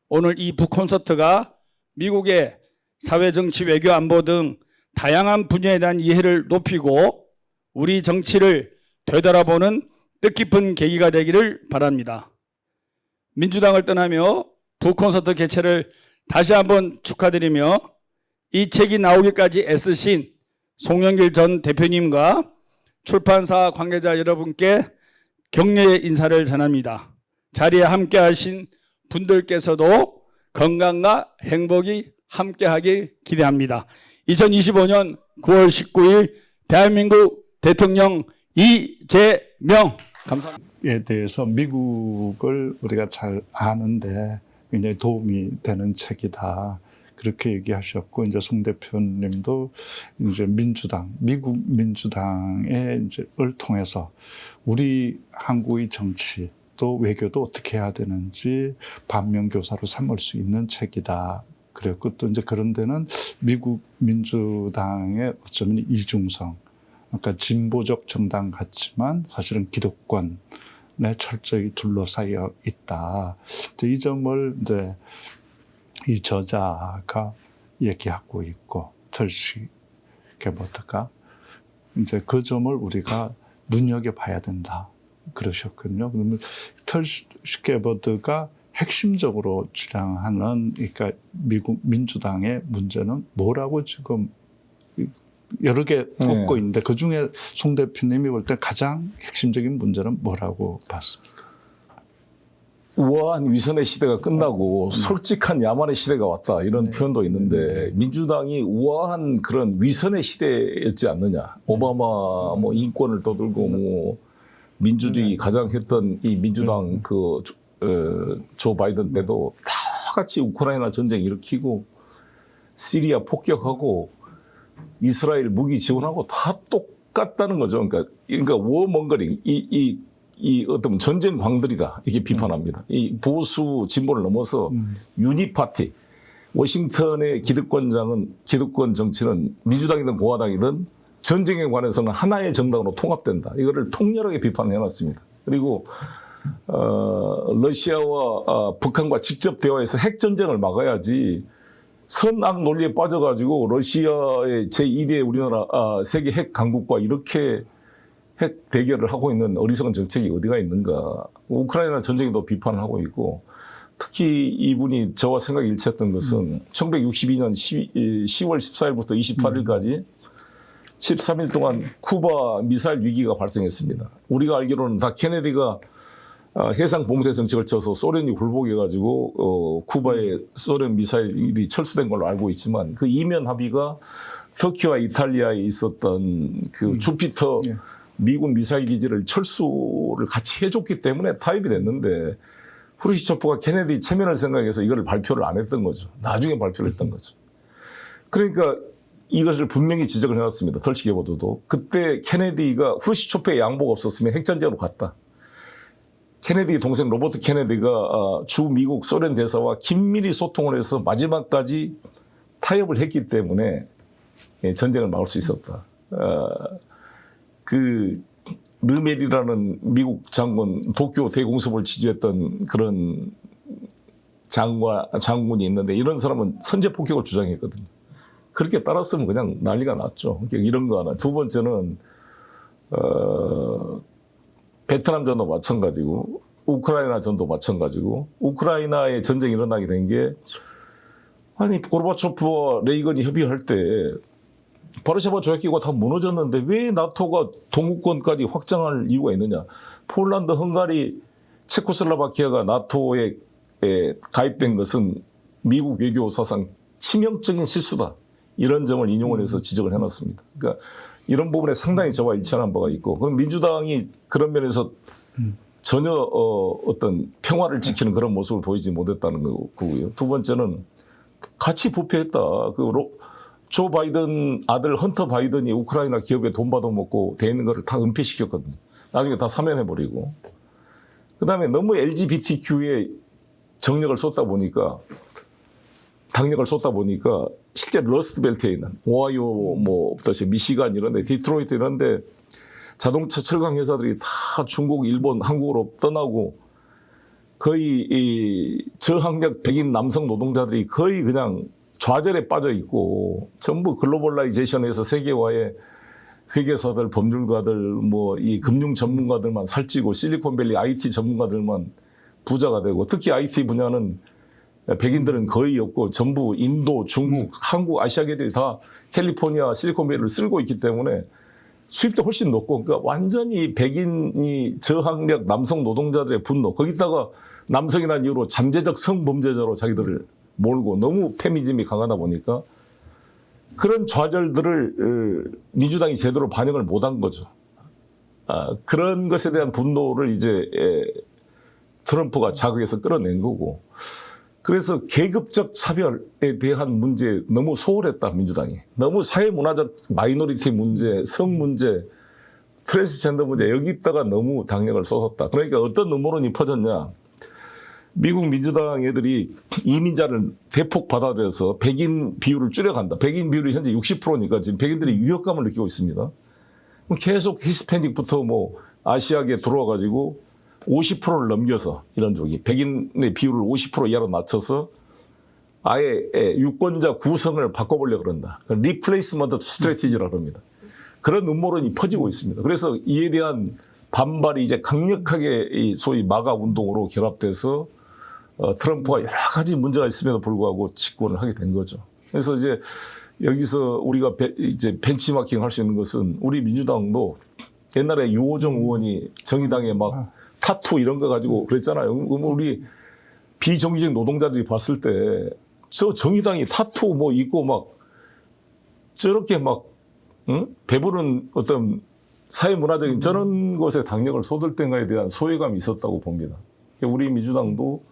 E: 오늘 이 북콘서트가 미국의 사회, 정치, 외교, 안보 등 다양한 분야에 대한 이해를 높이고 우리 정치를 되돌아보는 뜻깊은 계기가 되기를 바랍니다. 민주당을 떠나며 북콘서트 개최를 다시 한번 축하드리며 이 책이 나오기까지 애쓰신 송영길 전 대표님과 출판사 관계자 여러분께 격려의 인사를 전합니다. 자리에 함께하신 분들께서도 건강과 행복이 함께하길 기대합니다. 2025년 9월 19일 대한민국 대통령 이재명 감사합니다.
A: 에 대해서 미국을 우리가 잘 아는데 굉장히 도움이 되는 책이다. 그렇게 얘기하셨고, 이제 송 대표님도 이제 민주당, 미국 민주당의 이제를 통해서 우리 한국의 정치 또 외교도 어떻게 해야 되는지 반면교사로 삼을 수 있는 책이다. 그랬고, 또 이제 그런 데는 미국 민주당의 어쩌면 이중성, 그러니까 진보적 정당 같지만 사실은 기득권에 철저히 둘러싸여 있다. 이 점을 이제 이 저자가 얘기하고 있고, 털시 게버드가 이제 그 점을 우리가 눈여겨봐야 된다. 그러셨거든요. 그러면 털시 게버드가 핵심적으로 주장하는, 그러니까 미국 민주당의 문제는 뭐라고 지금 여러 개 꼽고 있는데, 그 중에 송 대표님이 볼 때 가장 핵심적인 문제는 뭐라고 봤습니까?
B: 우아한 위선의 시대가 끝나고 솔직한 야만의 시대가 왔다, 이런 표현도 있는데, 민주당이 우아한 그런 위선의 시대였지 않느냐. 오바마 뭐 인권을 떠들고 뭐 민주주의 가장했던 이 민주당 조 바이든 때도 다 같이 우크라이나 전쟁 일으키고 시리아 폭격하고 이스라엘 무기 지원하고 다 똑같다는 거죠. 그러니까 워멍거링, 이 어떤 전쟁 광들이다, 이렇게 비판합니다. 이 보수 진보를 넘어서 유니파티, 워싱턴의 기득권 정치는 민주당이든 공화당이든 전쟁에 관해서는 하나의 정당으로 통합된다. 이거를 통렬하게 비판을 해놨습니다. 그리고 러시아와 북한과 직접 대화해서 핵전쟁을 막아야지, 선악 논리에 빠져가지고 러시아의 제2대 우리나라 세계 핵 강국과 이렇게 핵 대결을 하고 있는 어리석은 정책이 어디가 있는가. 우크라이나 전쟁에도 비판을 하고 있고, 특히 이분이 저와 생각이 일치했던 것은 1962년 10월 14일부터 28일까지 13일 동안 쿠바 미사일 위기가 발생했습니다. 우리가 알기로는 다 케네디가 해상 봉쇄 정책을 쳐서 소련이 굴복해가지고 쿠바에 소련 미사일이 철수된 걸로 알고 있지만, 그 이면 합의가 터키와 이탈리아에 있었던 그 주피터 미군 미사일 기지를 철수를 같이 해줬기 때문에 타협이 됐는데, 후르시초프가 케네디 체면을 생각해서 이걸 발표를 안 했던 거죠. 나중에 발표를 했던 거죠. 그러니까 이것을 분명히 지적을 해놨습니다. 털시 게버드도. 그때 케네디가 후르시초프의 양보가 없었으면 핵전쟁으로 갔다. 케네디 동생 로버트 케네디가 주 미국 소련 대사와 긴밀히 소통을 해서 마지막까지 타협을 했기 때문에 전쟁을 막을 수 있었다. 그 르멜이라는 미국 장군, 도쿄 대공습을 지지했던 그런 장군이 있는데, 이런 사람은 선제 폭격을 주장했거든요. 그렇게 따랐으면 그냥 난리가 났죠. 이런 거 하나. 두 번째는 베트남 전도 마찬가지고 우크라이나 전도 마찬가지고, 우크라이나에 전쟁이 일어나게 된 게, 아니 고르바초프와 레이건이 협의할 때 바르샤바 조약기구가 다 무너졌는데 왜 나토가 동구권까지 확장할 이유가 있느냐. 폴란드, 헝가리, 체코슬로바키아가 나토에 가입된 것은 미국 외교 사상 치명적인 실수다. 이런 점을 인용을 해서 지적을 해놨습니다. 그러니까 이런 부분에 상당히 저와 일치하는 바가 있고, 그럼 민주당이 그런 면에서 전혀 어떤 평화를 지키는 그런 모습을 보이지 못했다는 거고요. 두 번째는 같이 부패했다. 조 바이든 아들 헌터 바이든이 우크라이나 기업에 돈 받아먹고 돼 있는 거를 다 은폐시켰거든요. 나중에 다 사면해버리고. 그 다음에 너무 LGBTQ에 당력을 쏟다 보니까 실제 러스트벨트에 있는 오하이오, 미시간 이런 데, 디트로이트 이런 데 자동차 철강 회사들이 다 중국, 일본, 한국으로 떠나고, 거의 이 저학력 백인 남성 노동자들이 거의 그냥 좌절에 빠져 있고, 전부 글로벌라이제이션에서 세계화에 회계사들, 법률가들, 이 금융 전문가들만 살찌고, 실리콘밸리 IT 전문가들만 부자가 되고, 특히 IT 분야는 백인들은 거의 없고 전부 인도, 중국, 한국, 아시아계들이 다 캘리포니아, 실리콘밸리를 쓸고 있기 때문에 수입도 훨씬 높고, 그러니까 완전히 백인이 저학력 남성 노동자들의 분노, 거기다가 남성이라는 이유로 잠재적 성범죄자로 자기들을 몰고, 너무 페미니즘이 강하다 보니까 그런 좌절들을 민주당이 제대로 반영을 못한 거죠. 그런 것에 대한 분노를 이제 트럼프가 자극해서 끌어낸 거고, 그래서 계급적 차별에 대한 문제에 너무 소홀했다, 민주당이. 너무 사회문화적 마이너리티 문제, 성 문제, 트랜스젠더 문제 여기다가 너무 당력을 쏟았다. 그러니까 어떤 음모론이 퍼졌냐. 미국 민주당 애들이 이민자를 대폭 받아들여서 백인 비율을 줄여간다. 백인 비율이 현재 60%니까 지금 백인들이 위협감을 느끼고 있습니다. 계속 히스패닉부터 뭐 아시아계 들어와가지고 50%를 넘겨서 이런 쪽이 백인의 비율을 50% 이하로 낮춰서 아예 유권자 구성을 바꿔보려고 그런다. 리플레이스먼트 스트래티지라고 합니다. 그런 음모론이 퍼지고 있습니다. 그래서 이에 대한 반발이 이제 강력하게 이 소위 마가 운동으로 결합돼서 트럼프가 여러 가지 문제가 있음에도 불구하고 집권을 하게 된 거죠. 그래서 이제 여기서 우리가 이제 벤치마킹 할 수 있는 것은 우리 민주당도 옛날에 유호정 의원이 정의당에 막 타투 이런 거 가지고 그랬잖아요. 우리 비정규직 노동자들이 봤을 때 저 정의당이 타투 뭐 있고 막 저렇게 막 배부른 어떤 사회문화적인 저런 것에 당력을 쏟을 때인가에 대한 소외감이 있었다고 봅니다. 우리 민주당도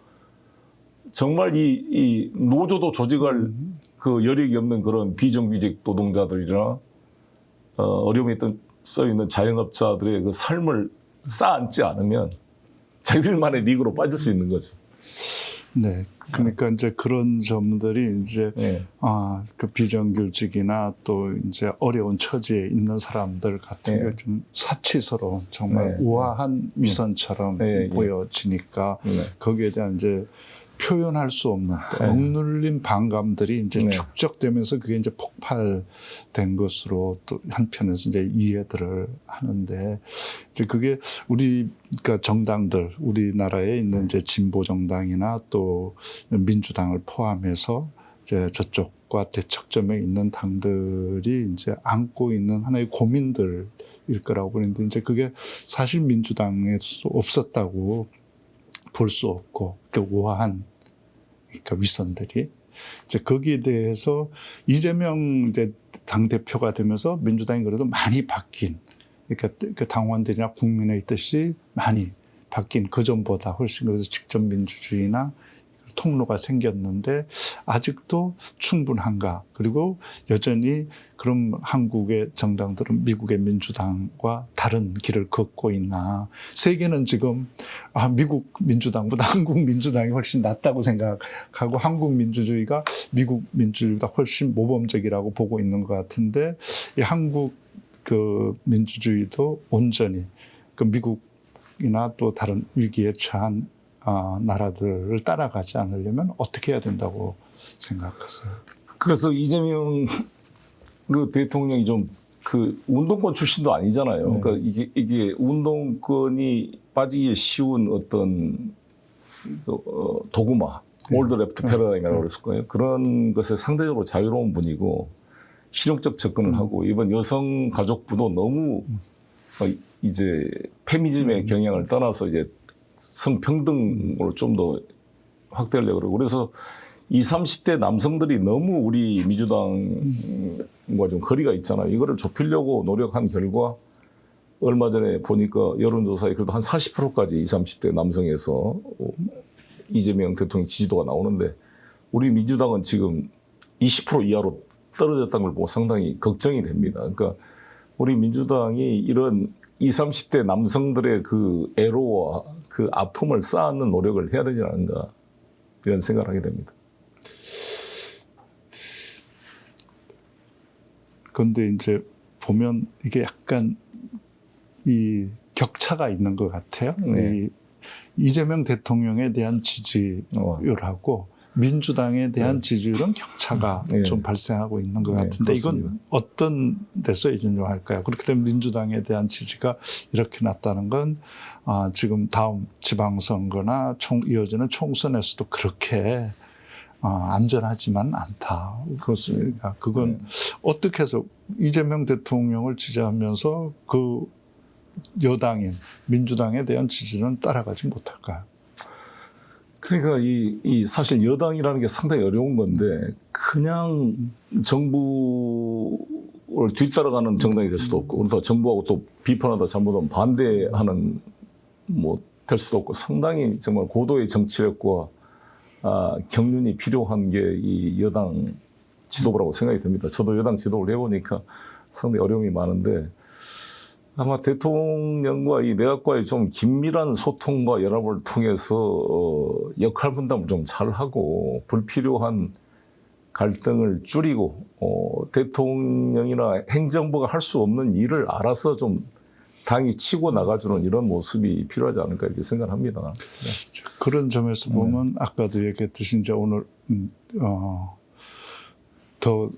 B: 정말 이 노조도 조직할 그 여력이 없는 그런 비정규직 노동자들이나 어려움에 써 있는 자영업자들의 그 삶을 쌓아앉지 않으면 자기들만의 리그로 빠질 수 있는 거죠.
A: 네. 그러니까 이제 그런 점들이 이제
B: 네.
A: 그 비정규직이나 또 이제 어려운 처지에 있는 사람들 같은
B: 네.
A: 게 좀 사치스러운 정말
B: 네.
A: 우아한 위선처럼
B: 네.
A: 보여지니까
B: 네.
A: 거기에 대한 이제 표현할 수 없는 또 억눌린 반감들이 이제
B: 네.
A: 축적되면서 그게 이제 폭발된 것으로 또 한편에서 이제 이해들을 하는데 이제 그게 우리 그러니까 정당들 우리나라에 있는 이제 진보 정당이나 또 민주당을 포함해서 이제 저쪽과 대척점에 있는 당들이 이제 안고 있는 하나의 고민들일 거라고 보는데 이제 그게 사실 민주당에서 없었다고 볼 수 없고 그 우아한 그러니까 위선들이 이제 거기에 대해서 이재명 이제 당 대표가 되면서 민주당이 그래도 많이 바뀐 그러니까 그 당원들이나 국민의 뜻이 많이 바뀐 그 전보다 훨씬 그래서 직접 민주주의나 통로가 생겼는데 아직도 충분한가? 그리고 여전히 그럼 한국의 정당들은 미국의 민주당과 다른 길을 걷고 있나? 세계는 지금 미국 민주당보다 한국 민주당이 훨씬 낫다고 생각하고 한국 민주주의가 미국 민주주의보다 훨씬 모범적이라고 보고 있는 것 같은데 이 한국 그 민주주의도 온전히 그 미국이나 또 다른 위기에 처한 나라들을 따라가지 않으려면 어떻게 해야 된다고 생각하세요?
B: 그래서 이재명 그 대통령이 좀 그 운동권 출신도 아니잖아요. 그러니까 이게 운동권이 빠지기 쉬운 어떤 도구마, 올드 레프트 패러다임이라고 그랬을 거예요. 그런 것에 상대적으로 자유로운 분이고 실용적 접근을 하고 이번 여성 가족부도 너무 이제 페미니즘의 경향을 떠나서 이제 성평등으로 좀 더 확대하려고 그러고 그래서 20, 30대 남성들이 너무 우리 민주당과 좀 거리가 있잖아요. 이거를 좁히려고 노력한 결과 얼마 전에 보니까 여론조사에 그래도 한 40%까지 20, 30대 남성에서 이재명 대통령 지지도가 나오는데 우리 민주당은 지금 20% 이하로 떨어졌다는 걸 보고 상당히 걱정이 됩니다. 그러니까 우리 민주당이 이런 20, 30대 남성들의 그 애로와 그 아픔을 쌓는 노력을 해야 되지 않은가 이런 생각을 하게 됩니다.
A: 그런데 이제 보면 이게 약간 이 격차가 있는 것 같아요.
B: 네.
A: 이 이재명 대통령에 대한 지지율하고 민주당에 대한 지지율은 격차가 좀 발생하고 있는 것 같은데 이건 어떤 데서 인정할까요? 그렇게 되면 민주당에 대한 지지가 이렇게 낮다는 건 지금 다음 지방선거나 이어지는 총선에서도 그렇게 안전하지만 않다. 그렇습니다. 그건 어떻게 해서 이재명 대통령을 지지하면서 그 여당인 민주당에 대한 지지는 따라가지 못할까요?
B: 그러니까 이 사실 여당이라는 게 상당히 어려운 건데 그냥 정부를 뒤따라가는 정당이 될 수도 없고 그렇다고 정부하고 또 비판하다 잘못하면 반대하는 뭐 될 수도 없고 상당히 정말 고도의 정치력과 경륜이 필요한 게 이 여당 지도부라고 생각이 듭니다. 저도 여당 지도를 해보니까 상당히 어려움이 많은데 아마 대통령과 이 내각과의 좀 긴밀한 소통과 연합을 통해서 역할 분담을 좀 잘하고 불필요한 갈등을 줄이고 대통령이나 행정부가 할 수 없는 일을 알아서 좀 당이 치고 나가주는 이런 모습이 필요하지 않을까 이렇게 생각합니다. 네.
A: 그런 점에서 보면 아까도 얘기했듯이 이제 오늘 더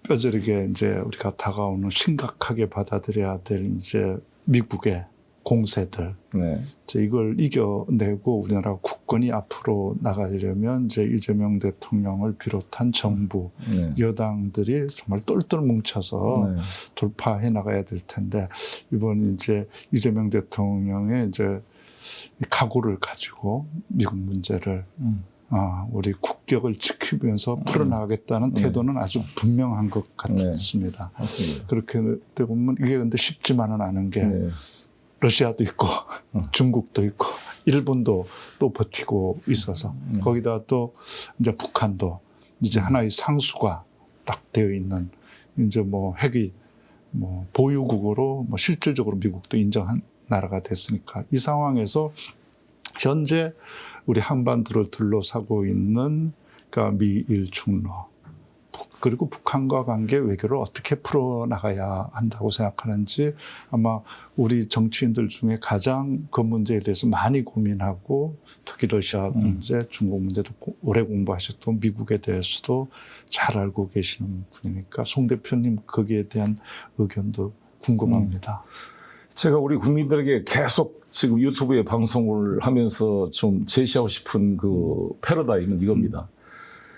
A: 뼈저리게 이제 우리가 다가오는 심각하게 받아들여야 될 이제 미국의 공세들,
B: 네.
A: 이제 이걸 이겨내고 우리나라 국권이 앞으로 나가려면 이제 이재명 대통령을 비롯한 정부,
B: 네.
A: 여당들이 정말 똘똘 뭉쳐서
B: 네.
A: 돌파해 나가야 될 텐데 이번 이제 이재명 대통령의 이제 각오를 가지고 미국 문제를 우리 국격을 지키면서 풀어나가겠다는 태도는 아주 분명한 것 같습니다.
B: 맞습니다.
A: 그렇게 되다 보면 이게 근데 쉽지만은 않은 게
B: 네.
A: 러시아도 있고 중국도 있고 일본도 또 버티고 있어서 거기다 또 이제 북한도 이제 하나의 상수가 딱 되어 있는 이제 뭐 핵이 뭐 보유국으로 뭐 실질적으로 미국도 인정한 나라가 됐으니까 이 상황에서 현재 우리 한반도를 둘러싸고 있는 그러니까 미일 중러 그리고 북한과 관계 외교를 어떻게 풀어나가야 한다고 생각하는지 아마 우리 정치인들 중에 가장 그 문제에 대해서 많이 고민하고 특히 러시아 문제, 중국 문제도 오래 공부하셨던 미국에 대해서도 잘 알고 계시는 분이니까 송 대표님 거기에 대한 의견도 궁금합니다.
B: 제가 우리 국민들에게 계속 지금 유튜브에 방송을 하면서 좀 제시하고 싶은 그 패러다임은 이겁니다.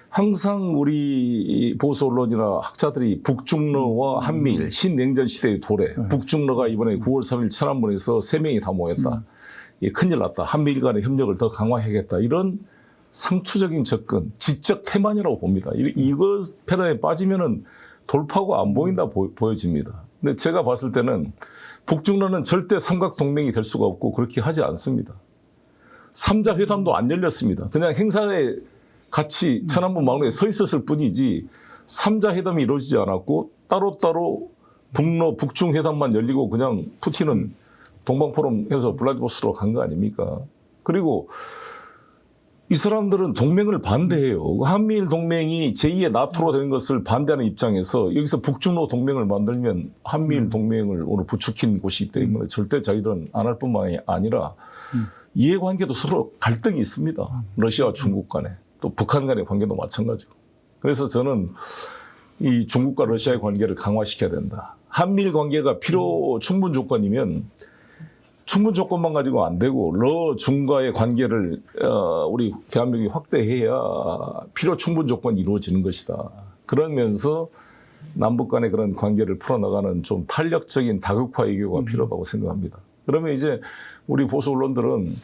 B: 항상 우리 보수 언론이나 학자들이 북중러와 한미일 신냉전 시대의 도래, 북중러가 이번에 9월 3일 천안문에서 3명이 다 모였다. 큰일 났다. 한미일 간의 협력을 더 강화해야겠다. 이런 상투적인 접근, 지적 태만이라고 봅니다. 이거 패러다임에 빠지면은 돌파구가 안 보인다 보여집니다. 근데 제가 봤을 때는 북중러는 절대 삼각동맹이 될 수가 없고 그렇게 하지 않습니다. 3자 회담도 안 열렸습니다. 그냥 행사에 같이 천안문 막로에 서 있었을 뿐이지 3자 회담이 이루어지지 않았고 따로따로 북러 북중 회담만 열리고 그냥 푸틴은 동방포럼에서 블라디보스토크로 간 거 아닙니까? 그리고 이 사람들은 동맹을 반대해요. 한미일 동맹이 제2의 나토로 되는 것을 반대하는 입장에서 여기서 북중러 동맹을 만들면 한미일 동맹을 오늘 부추긴 곳이기 때문에 절대 자기들은 안 할 뿐만이 아니라 이해관계도 서로 갈등이 있습니다. 러시아와 중국 간에. 또 북한 간의 관계도 마찬가지고. 그래서 저는 이 중국과 러시아의 관계를 강화시켜야 된다. 한미일 관계가 필요 충분 조건이면 충분 조건만 가지고 안 되고 러중과의 관계를 우리 대한민국이 확대해야 필요 충분 조건이 이루어지는 것이다. 그러면서 남북 간의 그런 관계를 풀어나가는 좀 탄력적인 다극화 외교가 필요하다고 생각합니다. 그러면 이제 우리 보수 언론들은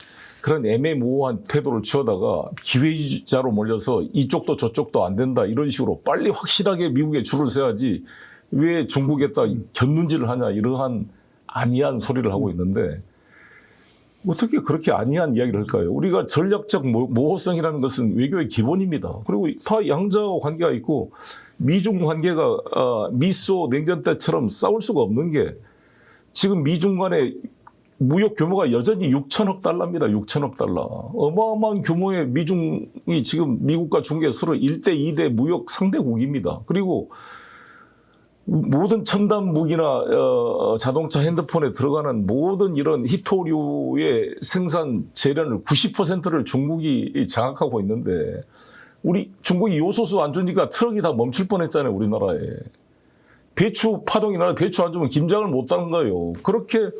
B: 그런 애매모호한 태도를 취하다가 기회주의자로 몰려서 이쪽도 저쪽도 안 된다 이런 식으로 빨리 확실하게 미국에 줄을 서야지 왜 중국에다 견눈질을 하냐 이러한 아니한 소리를 하고 있는데 어떻게 그렇게 아니한 이야기를 할까요? 우리가 전략적 모호성이라는 것은 외교의 기본입니다. 그리고 다 양자와 관계가 있고 미중 관계가 미소 냉전 때처럼 싸울 수가 없는 게 지금 미중 간의 무역 규모가 여전히 6천억 달러입니다. 6천억 달러. 어마어마한 규모의 미중이 지금 미국과 중국에 서로 1대 2대 무역 상대국입니다. 그리고 모든 첨단 무기나 자동차 핸드폰에 들어가는 모든 이런 히토류의 생산 재련을 90%를 중국이 장악하고 있는데 우리 중국이 요소수 안 주니까 트럭이 다 멈출 뻔했잖아요. 우리나라에. 배추 파동이 나서 배추 안 주면 김장을 못 하는 거예요. 그렇게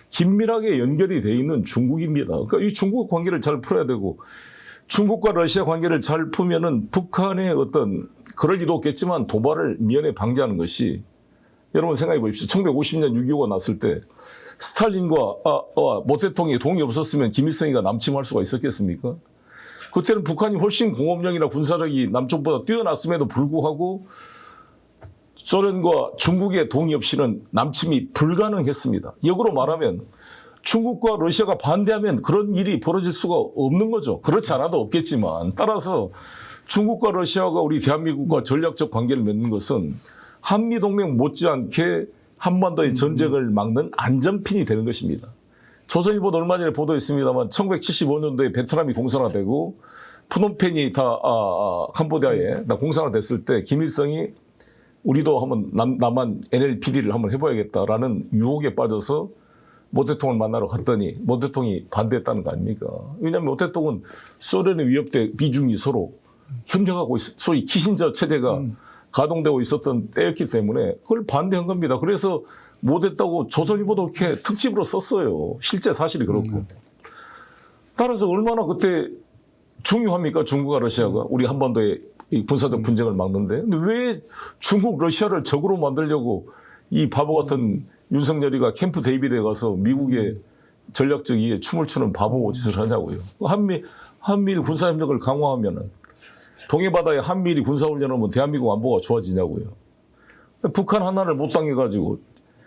B: 긴밀하게 연결이 돼 있는 중국입니다. 그러니까 이 중국 관계를 잘 풀어야 되고 중국과 러시아 관계를 잘 풀면은 북한의 어떤 그럴 리도 없겠지만 도발을 미연에 방지하는 것이 여러분 생각해 보십시오. 1950년 6.25가 났을 때 스탈린과 모 대통령이 동의 없었으면 김일성이가 남침할 수가 있었겠습니까? 그때는 북한이 훨씬 공업력이나 군사력이 남쪽보다 뛰어났음에도 불구하고 소련과 중국의 동의 없이는 남침이 불가능했습니다. 역으로 말하면 중국과 러시아가 반대하면 그런 일이 벌어질 수가 없는 거죠. 그렇지 않아도 없겠지만 따라서 중국과 러시아가 우리 대한민국과 전략적 관계를 맺는 것은 한미동맹 못지않게 한반도의 전쟁을 막는 안전핀이 되는 것입니다. 조선일보도 얼마 전에 보도했습니다만 1975년도에 베트남이 공산화되고 프놈펜이 다 캄보디아에 다 공산화됐을 때 김일성이 우리도 한번 남한 NLPD를 한번 해봐야겠다라는 유혹에 빠져서 모 대통령을 만나러 갔더니 모 대통령이 반대했다는 거 아닙니까? 왜냐하면 모 대통령은 소련의 위협 때 비중이 서로 협력하고 소위 키신저 체제가 가동되고 있었던 때였기 때문에 그걸 반대한 겁니다. 그래서 못했다고 조선일보도 이렇게 특집으로 썼어요. 실제 사실이 그렇고. 따라서 얼마나 그때 중요합니까? 중국과 러시아가 우리 한반도의 이 군사적 분쟁을 막는데. 근데 왜 중국, 러시아를 적으로 만들려고 이 바보 같은 윤석열이가 캠프 데이비드에 가서 미국의 전략적 이해 춤을 추는 바보 짓을 하냐고요. 한미일 군사협력을 강화하면은 동해바다에 한미일이 군사훈련하면 대한민국 안보가 좋아지냐고요. 북한 하나를 못 당해가지고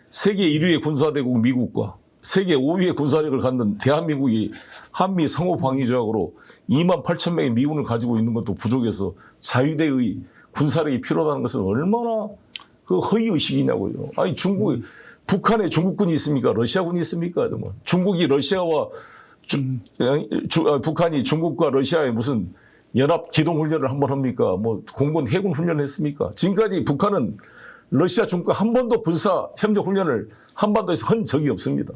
B: 세계 1위의 군사대국 미국과 세계 5위의 군사력을 갖는 대한민국이 한미 상호방위조약으로 2만 8천 명의 미군을 가지고 있는 것도 부족해서 자유대의 군사력이 필요하다는 것은 얼마나 그 허위의식이냐고요. 아니 북한에 중국군이 있습니까? 러시아군이 있습니까? 정말. 중국이 러시아와 북한이 중국과 러시아의 무슨 연합 기동 훈련을 한번 합니까? 뭐 공군 해군 훈련을 했습니까? 지금까지 북한은 러시아 중국과 한 번도 군사 협력 훈련을 한반도에서 한 적이 없습니다.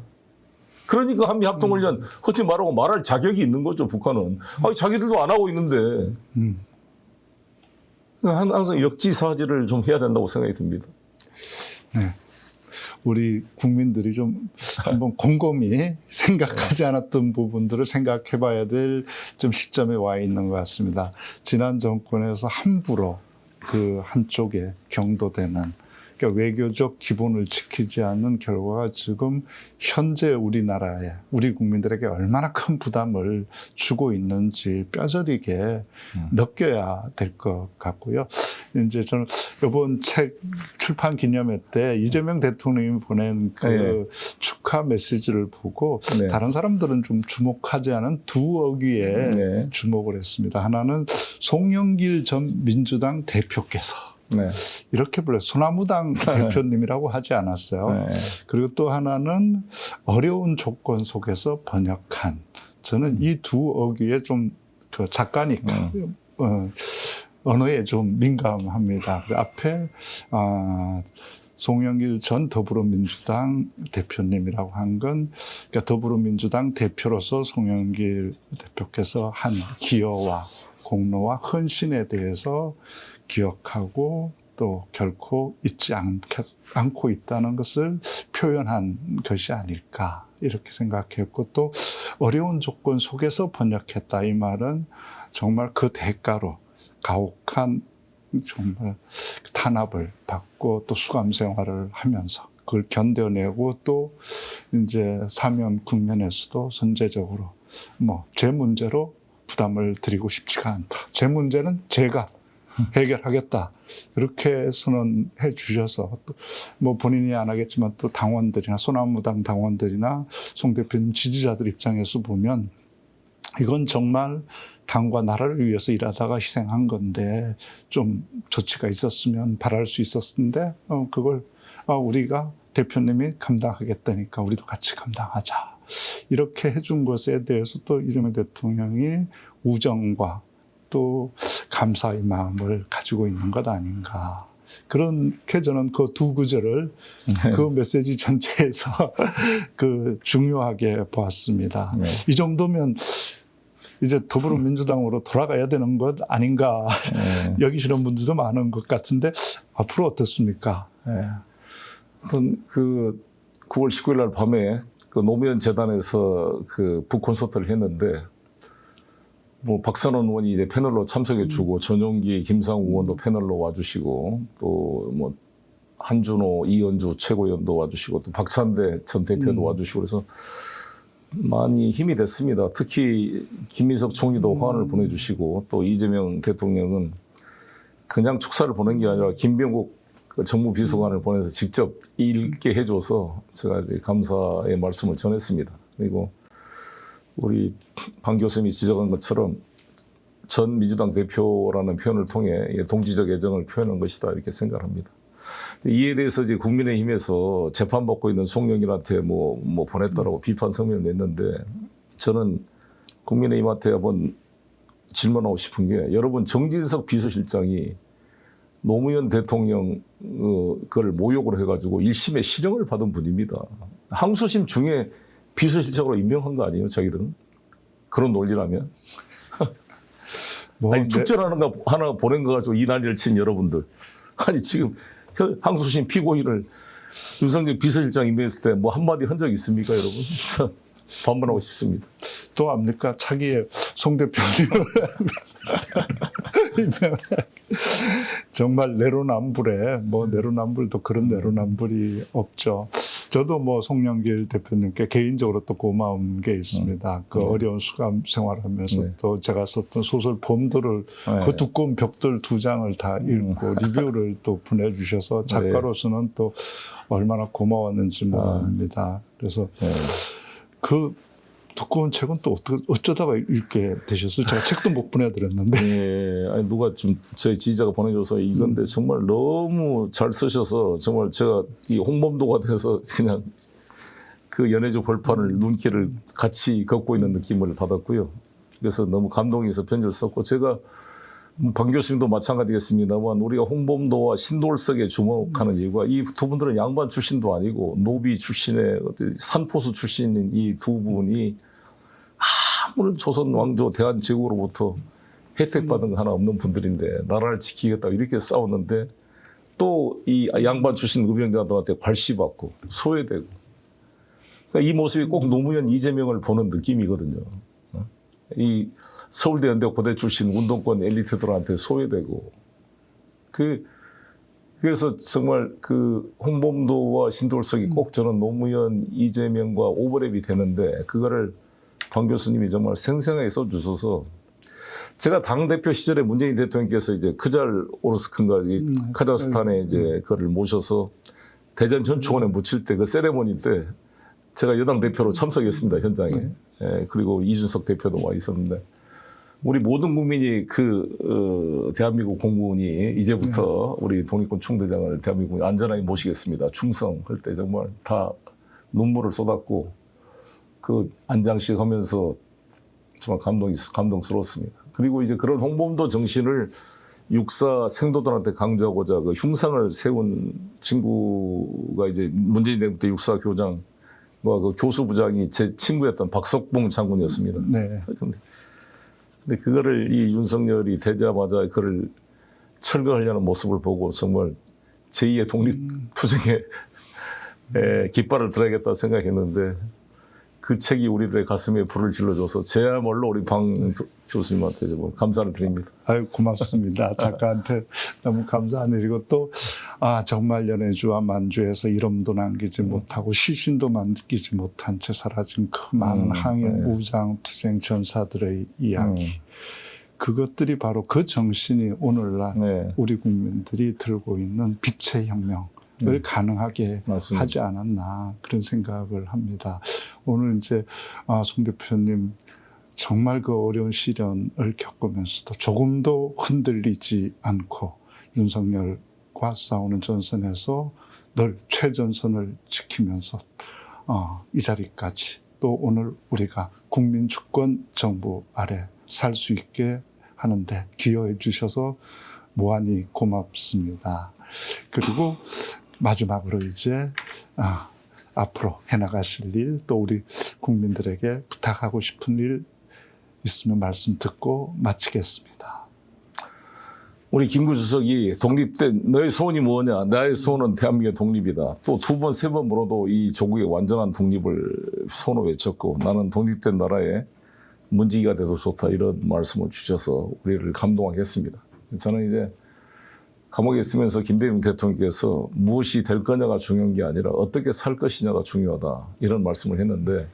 B: 그러니까 한미 합동 훈련 하지 말라고 말할 자격이 있는 거죠, 북한은. 아니 자기들도 안 하고 있는데. 항상 역지사지를 좀 해야 된다고 생각이 듭니다.
A: 네. 우리 국민들이 좀 한번 곰곰이 생각하지 않았던 부분들을 생각해 봐야 될 좀 시점에 와 있는 것 같습니다. 지난 정권에서 함부로 그 한쪽에 경도되는 그러니까 외교적 기본을 지키지 않는 결과가 지금 현재 우리나라에 우리 국민들에게 얼마나 큰 부담을 주고 있는지 뼈저리게 느껴야 될 것 같고요. 이제 저는 이번 책 출판 기념회 때 이재명 대통령이 보낸 그 축하 메시지를 보고 다른 사람들은 좀 주목하지 않은 두 어귀에 주목을 했습니다. 하나는 송영길 전 민주당 대표께서 이렇게 불러요. 소나무당 대표님이라고 하지 않았어요. 그리고 또 하나는 어려운 조건 속에서 번역한 저는 이 두 어귀에 좀 그 작가니까 언어에 좀 민감합니다. 그 앞에 송영길 전 더불어민주당 대표님이라고 한 건 그러니까 더불어민주당 대표로서 송영길 대표께서 한 기여와 공로와 헌신에 대해서 기억하고 또 결코 잊지 않고 있다는 것을 표현한 것이 아닐까 이렇게 생각했고 또 어려운 조건 속에서 번역했다 이 말은 정말 그 대가로 가혹한 정말 탄압을 받고 또 수감 생활을 하면서 그걸 견뎌내고 또 이제 사면 국면에서도 선제적으로 뭐 제 문제로 부담을 드리고 싶지가 않다. 제 문제는 제가 해결하겠다. 이렇게 선언해 주셔서 뭐 본인이 안 하겠지만 또 당원들이나 소나무당 당원들이나 송 대표님 지지자들 입장에서 보면 이건 정말 당과 나라를 위해서 일하다가 희생한 건데 좀 조치가 있었으면 바랄 수 있었는데 그걸 우리가 대표님이 감당하겠다니까 우리도 같이 감당하자. 이렇게 해준 것에 대해서 또 이재명 대통령이 우정과 또 감사의 마음을 가지고 있는 것 아닌가. 그렇게 저는 그 두 구절을 그 메시지 전체에서 그 중요하게 보았습니다. 이 정도면 이제 더불어민주당으로 돌아가야 되는 것 아닌가 여기시는 분들도 많은 것 같은데 앞으로 어떻습니까?
B: 그 9월 19일 날 밤에 그 노무현 재단에서 그 북콘서트를 했는데 뭐 박선원 의원이 이제 패널로 참석해 주고 전용기 김상우 의원도 패널로 와주시고 또 뭐 한준호, 이현주 최고위원도 와주시고 또 박찬대 전 대표도 와주시고 그래서 많이 힘이 됐습니다. 특히 김민석 총리도 화환을 보내주시고 또 이재명 대통령은 그냥 축사를 보낸 게 아니라 김병국 그 정무비서관을 보내서 직접 읽게 해줘서 제가 이제 감사의 말씀을 전했습니다. 그리고 우리 방 교수님이 지적한 것처럼 전 민주당 대표라는 표현을 통해 동지적 애정을 표현한 것이다 이렇게 생각합니다. 이에 대해서 이제 국민의힘에서 재판받고 있는 송영길한테 뭐 보냈다라고 비판 성명을 냈는데 저는 국민의힘한테 한번 질문하고 싶은 게 여러분 정진석 비서실장이 노무현 대통령 그걸 모욕을 해가지고 1심에 실형을 받은 분입니다. 항소심 중에 비서실장으로 임명한 거 아니에요, 자기들은? 그런 논리라면?
A: 뭐
B: 아니, 축제라는 거 하나 보낸 거 가지고 이 난리를 친 여러분들. 아니, 지금 항소심 피고인을 윤석열 비서실장 임명했을 때 뭐 한마디 한 적 있습니까, 여러분? 반문하고 싶습니다.
A: 또 압니까? 차기의 송 대표님을 정말 내로남불에 뭐 내로남불도 그런 내로남불이 없죠. 저도 뭐 송영길 대표님께 개인적으로 또 고마운 게 있습니다. 그 어려운 수감 생활하면서 또 제가 썼던 소설 봄들을 그 두꺼운 벽돌 2장을 다 읽고 리뷰를 또 보내주셔서 작가로서는 또 얼마나 고마웠는지 모릅니다. 그래서 그 두꺼운 책은 또 어쩌다가 읽게 되셨어요? 제가 책도 못 보내드렸는데.
B: 예, 아니 누가 좀 저희 지지자가 보내줘서 이건데 정말 너무 잘 쓰셔서 정말 제가 이 홍범도가 돼서 그냥 그 연애조 벌판을 눈길을 같이 걷고 있는 느낌을 받았고요. 그래서 너무 감동해서 편지를 썼고 제가 방 교수님도 마찬가지겠습니다만 우리가 홍범도와 신돌석에 주목하는 이유가 이 두 분들은 양반 출신도 아니고 노비 출신의 산포수 출신인 이 두 분이 아무런 조선 왕조 대한제국으로부터 혜택받은 거 하나 없는 분들인데 나라를 지키겠다 이렇게 싸웠는데 또 이 양반 출신 의병자들한테 괄시받고 소외되고 그러니까 이 모습이 꼭 노무현 이재명을 보는 느낌이거든요. 이 서울대 연대 고대 출신 운동권 엘리트들한테 소외되고 그래서 정말 그 홍범도와 신돌석이 꼭 저는 노무현 이재명과 오버랩이 되는데 그거를 방 교수님이 정말 생생하게 써주셔서 제가 당대표 시절에 문재인 대통령께서 이제 크잘 오르스크인가 카자흐스탄에 이제 그를 모셔서 대전 현충원에 묻힐 때 그 세레모니 때 제가 여당 대표로 참석했습니다, 현장에. 예, 그리고 이준석 대표도 와 있었는데 우리 모든 국민이 대한민국 공군이 이제부터 우리 독립군 총대장을 대한민국에 안전하게 모시겠습니다. 충성할 때 정말 다 눈물을 쏟았고 그 안장식 하면서 정말 감동스러웠습니다. 그리고 이제 그런 홍범도 정신을 육사 생도들한테 강조하고자 그 흉상을 세운 친구가 이제 문재인 대통령 육사 교장과 그 교수부장이 제 친구였던 박석봉 장군이었습니다.
A: 네.
B: 근데 그거를 이 윤석열이 되자마자 그를 철거하려는 모습을 보고 정말 제2의 독립투쟁에 깃발을 들어야겠다 생각했는데 그 책이 우리들의 가슴에 불을 질러줘서 저야말로 우리 방 교수님한테 감사를 드립니다.
A: 아유, 고맙습니다. 작가한테 너무 감사한 일이고 또 정말 연해주와 만주에서 이름도 남기지 못하고 시신도 남기지 못한 채 사라진 그 많은 항일 무장 투쟁 전사들의 이야기. 그것들이 바로 그 정신이 오늘날 우리 국민들이 들고 있는 빛의 혁명을 가능하게
B: 맞습니다.
A: 하지 않았나 그런 생각을 합니다. 오늘 이제 송 대표님 정말 그 어려운 시련을 겪으면서도 조금도 흔들리지 않고 윤석열과 싸우는 전선에서 늘 최전선을 지키면서 이 자리까지 또 오늘 우리가 국민 주권 정부 아래 살 수 있게 하는데 기여해 주셔서 무한히 고맙습니다. 그리고 마지막으로 이제 앞으로 해나가실 일, 또 우리 국민들에게 부탁하고 싶은 일 있으면 말씀 듣고 마치겠습니다.
B: 우리 김구 주석이 독립 때 너의 소원이 뭐냐? 나의 소원은 대한민국의 독립이다. 또 2번, 3번 물어도 이 조국의 완전한 독립을 소원을 외쳤고 나는 독립된 나라에 문지기가 돼서 좋다 이런 말씀을 주셔서 우리를 감동하게 했습니다. 저는 이제 감옥에 있으면서 김대중 대통령께서 무엇이 될 거냐가 중요한 게 아니라 어떻게 살 것이냐가 중요하다 이런 말씀을 했는데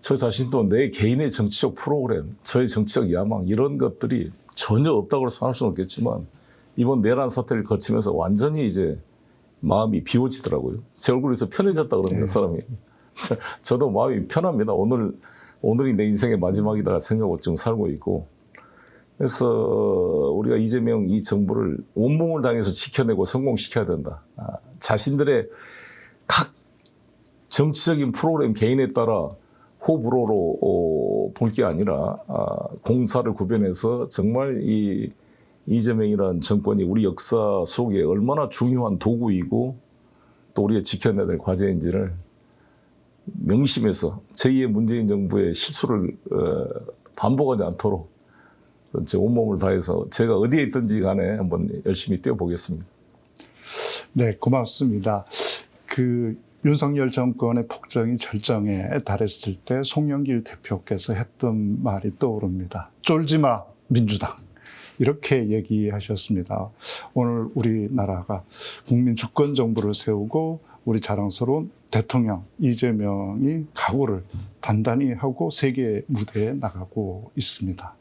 B: 저 자신도 내 개인의 정치적 프로그램, 저의 정치적 야망 이런 것들이 전혀 없다고 해서 할 수는 없겠지만 이번 내란 사태를 거치면서 완전히 이제 마음이 비워지더라고요. 제 얼굴에서 편해졌다 그럽니다, 사람이. 저도 마음이 편합니다. 오늘이 내 인생의 마지막이다 생각하고 지금 살고 있고. 그래서 우리가 이재명 이 정부를 온몸을 다해서 지켜내고 성공시켜야 된다. 자신들의 각 정치적인 프로그램 개인에 따라 호불호로 볼 게 아니라 공사를 구별해서 정말 이 이재명이라는 정권이 우리 역사 속에 얼마나 중요한 도구이고 또 우리가 지켜내야 될 과제인지를 명심해서 제2의 문재인 정부의 실수를 반복하지 않도록 제 온몸을 다해서 제가 어디에 있든지 간에 한번 열심히 뛰어보겠습니다.
A: 네, 고맙습니다. 윤석열 정권의 폭정이 절정에 달했을 때 송영길 대표께서 했던 말이 떠오릅니다. 쫄지 마, 민주당. 이렇게 얘기하셨습니다. 오늘 우리나라가 국민 주권 정부를 세우고 우리 자랑스러운 대통령 이재명이 각오를 단단히 하고 세계 무대에 나가고 있습니다.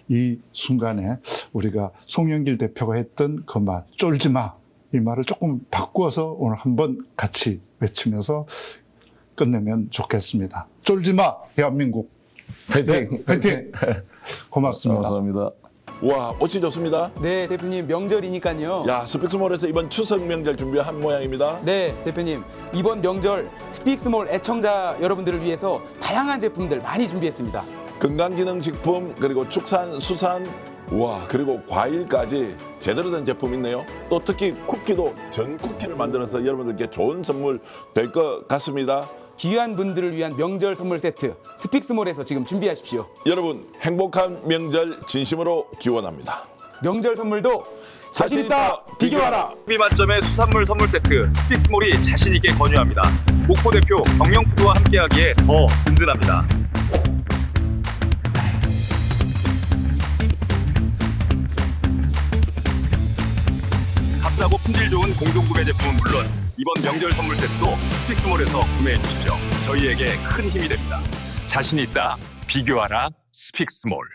A: 이 순간에 우리가 송영길 대표가 했던 그 말, 쫄지 마. 이 말을 조금 바꾸어서 오늘 한번 같이 외치면서 끝내면 좋겠습니다. 쫄지 마, 대한민국.
B: 파이팅!
A: 네, 파이팅! 고맙습니다.
B: 감사합니다.
F: 와, 옷이 좋습니다.
G: 네, 대표님 명절이니까요.
F: 야, 스픽스몰에서 이번 추석 명절 준비한 모양입니다.
G: 네, 대표님 이번 명절 스픽스몰 애청자 여러분들을 위해서 다양한 제품들 많이 준비했습니다.
F: 건강기능식품 그리고 축산, 수산, 와 그리고 과일까지 제대로 된 제품 있네요. 또 특히 쿠키도 전 쿠키를 만들어서 여러분들께 좋은 선물 될 것 같습니다.
G: 귀한 분들을 위한 명절 선물 세트 스픽스몰에서 지금 준비하십시오.
F: 여러분 행복한 명절 진심으로 기원합니다.
G: 명절 선물도 자신 있다 비교하라.
H: 비 만점의 수산물 선물 세트 스픽스몰이 자신 있게 권유합니다. 목포 대표 경영푸드와 함께하기에 더 든든합니다. 값싸고 품질 좋은 공동구매 제품은 물론 이번 명절 선물 세트도 스픽스몰에서 구매해 주십시오. 저희에게 큰 힘이 됩니다. 자신 있다 비교하라 스픽스몰.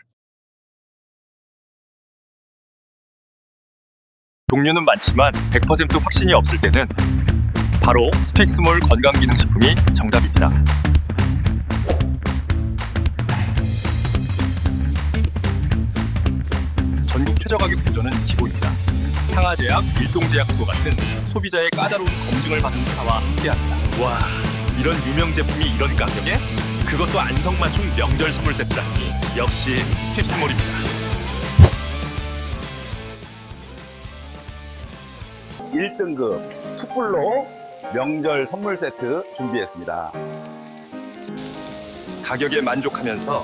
H: 종류는 많지만 100% 확신이 없을 때는 바로 스픽스몰 건강기능식품이 정답입니다. 전국 최저가격 구조는 기본입니다. 상하제약, 일동제약과 같은 소비자의 까다로운 검증을 받은 회사와 함께합니다. 와, 이런 유명 제품이 이런 가격에? 그것도 안성맞춤 명절 선물 세트라니 역시 스픽스몰입니다.
I: 1등급 툭불로 명절 선물 세트 준비했습니다.
H: 가격에 만족하면서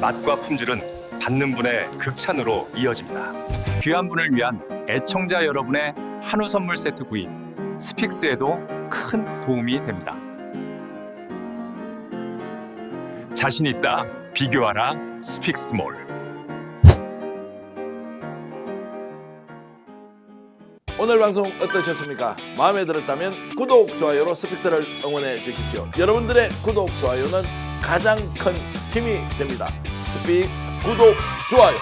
H: 맛과 품질은 받는 분의 극찬으로 이어집니다. 귀한 분을 위한 애청자 여러분의 한우 선물 세트 구입, 스픽스에도 큰 도움이 됩니다. 자신 있다, 비교하라, 스픽스몰.
F: 오늘 방송 어떠셨습니까? 마음에 들었다면 구독, 좋아요로 스픽스를 응원해 주십시오. 여러분들의 구독, 좋아요는 가장 큰 힘이 됩니다. 스픽스 구독, 좋아요.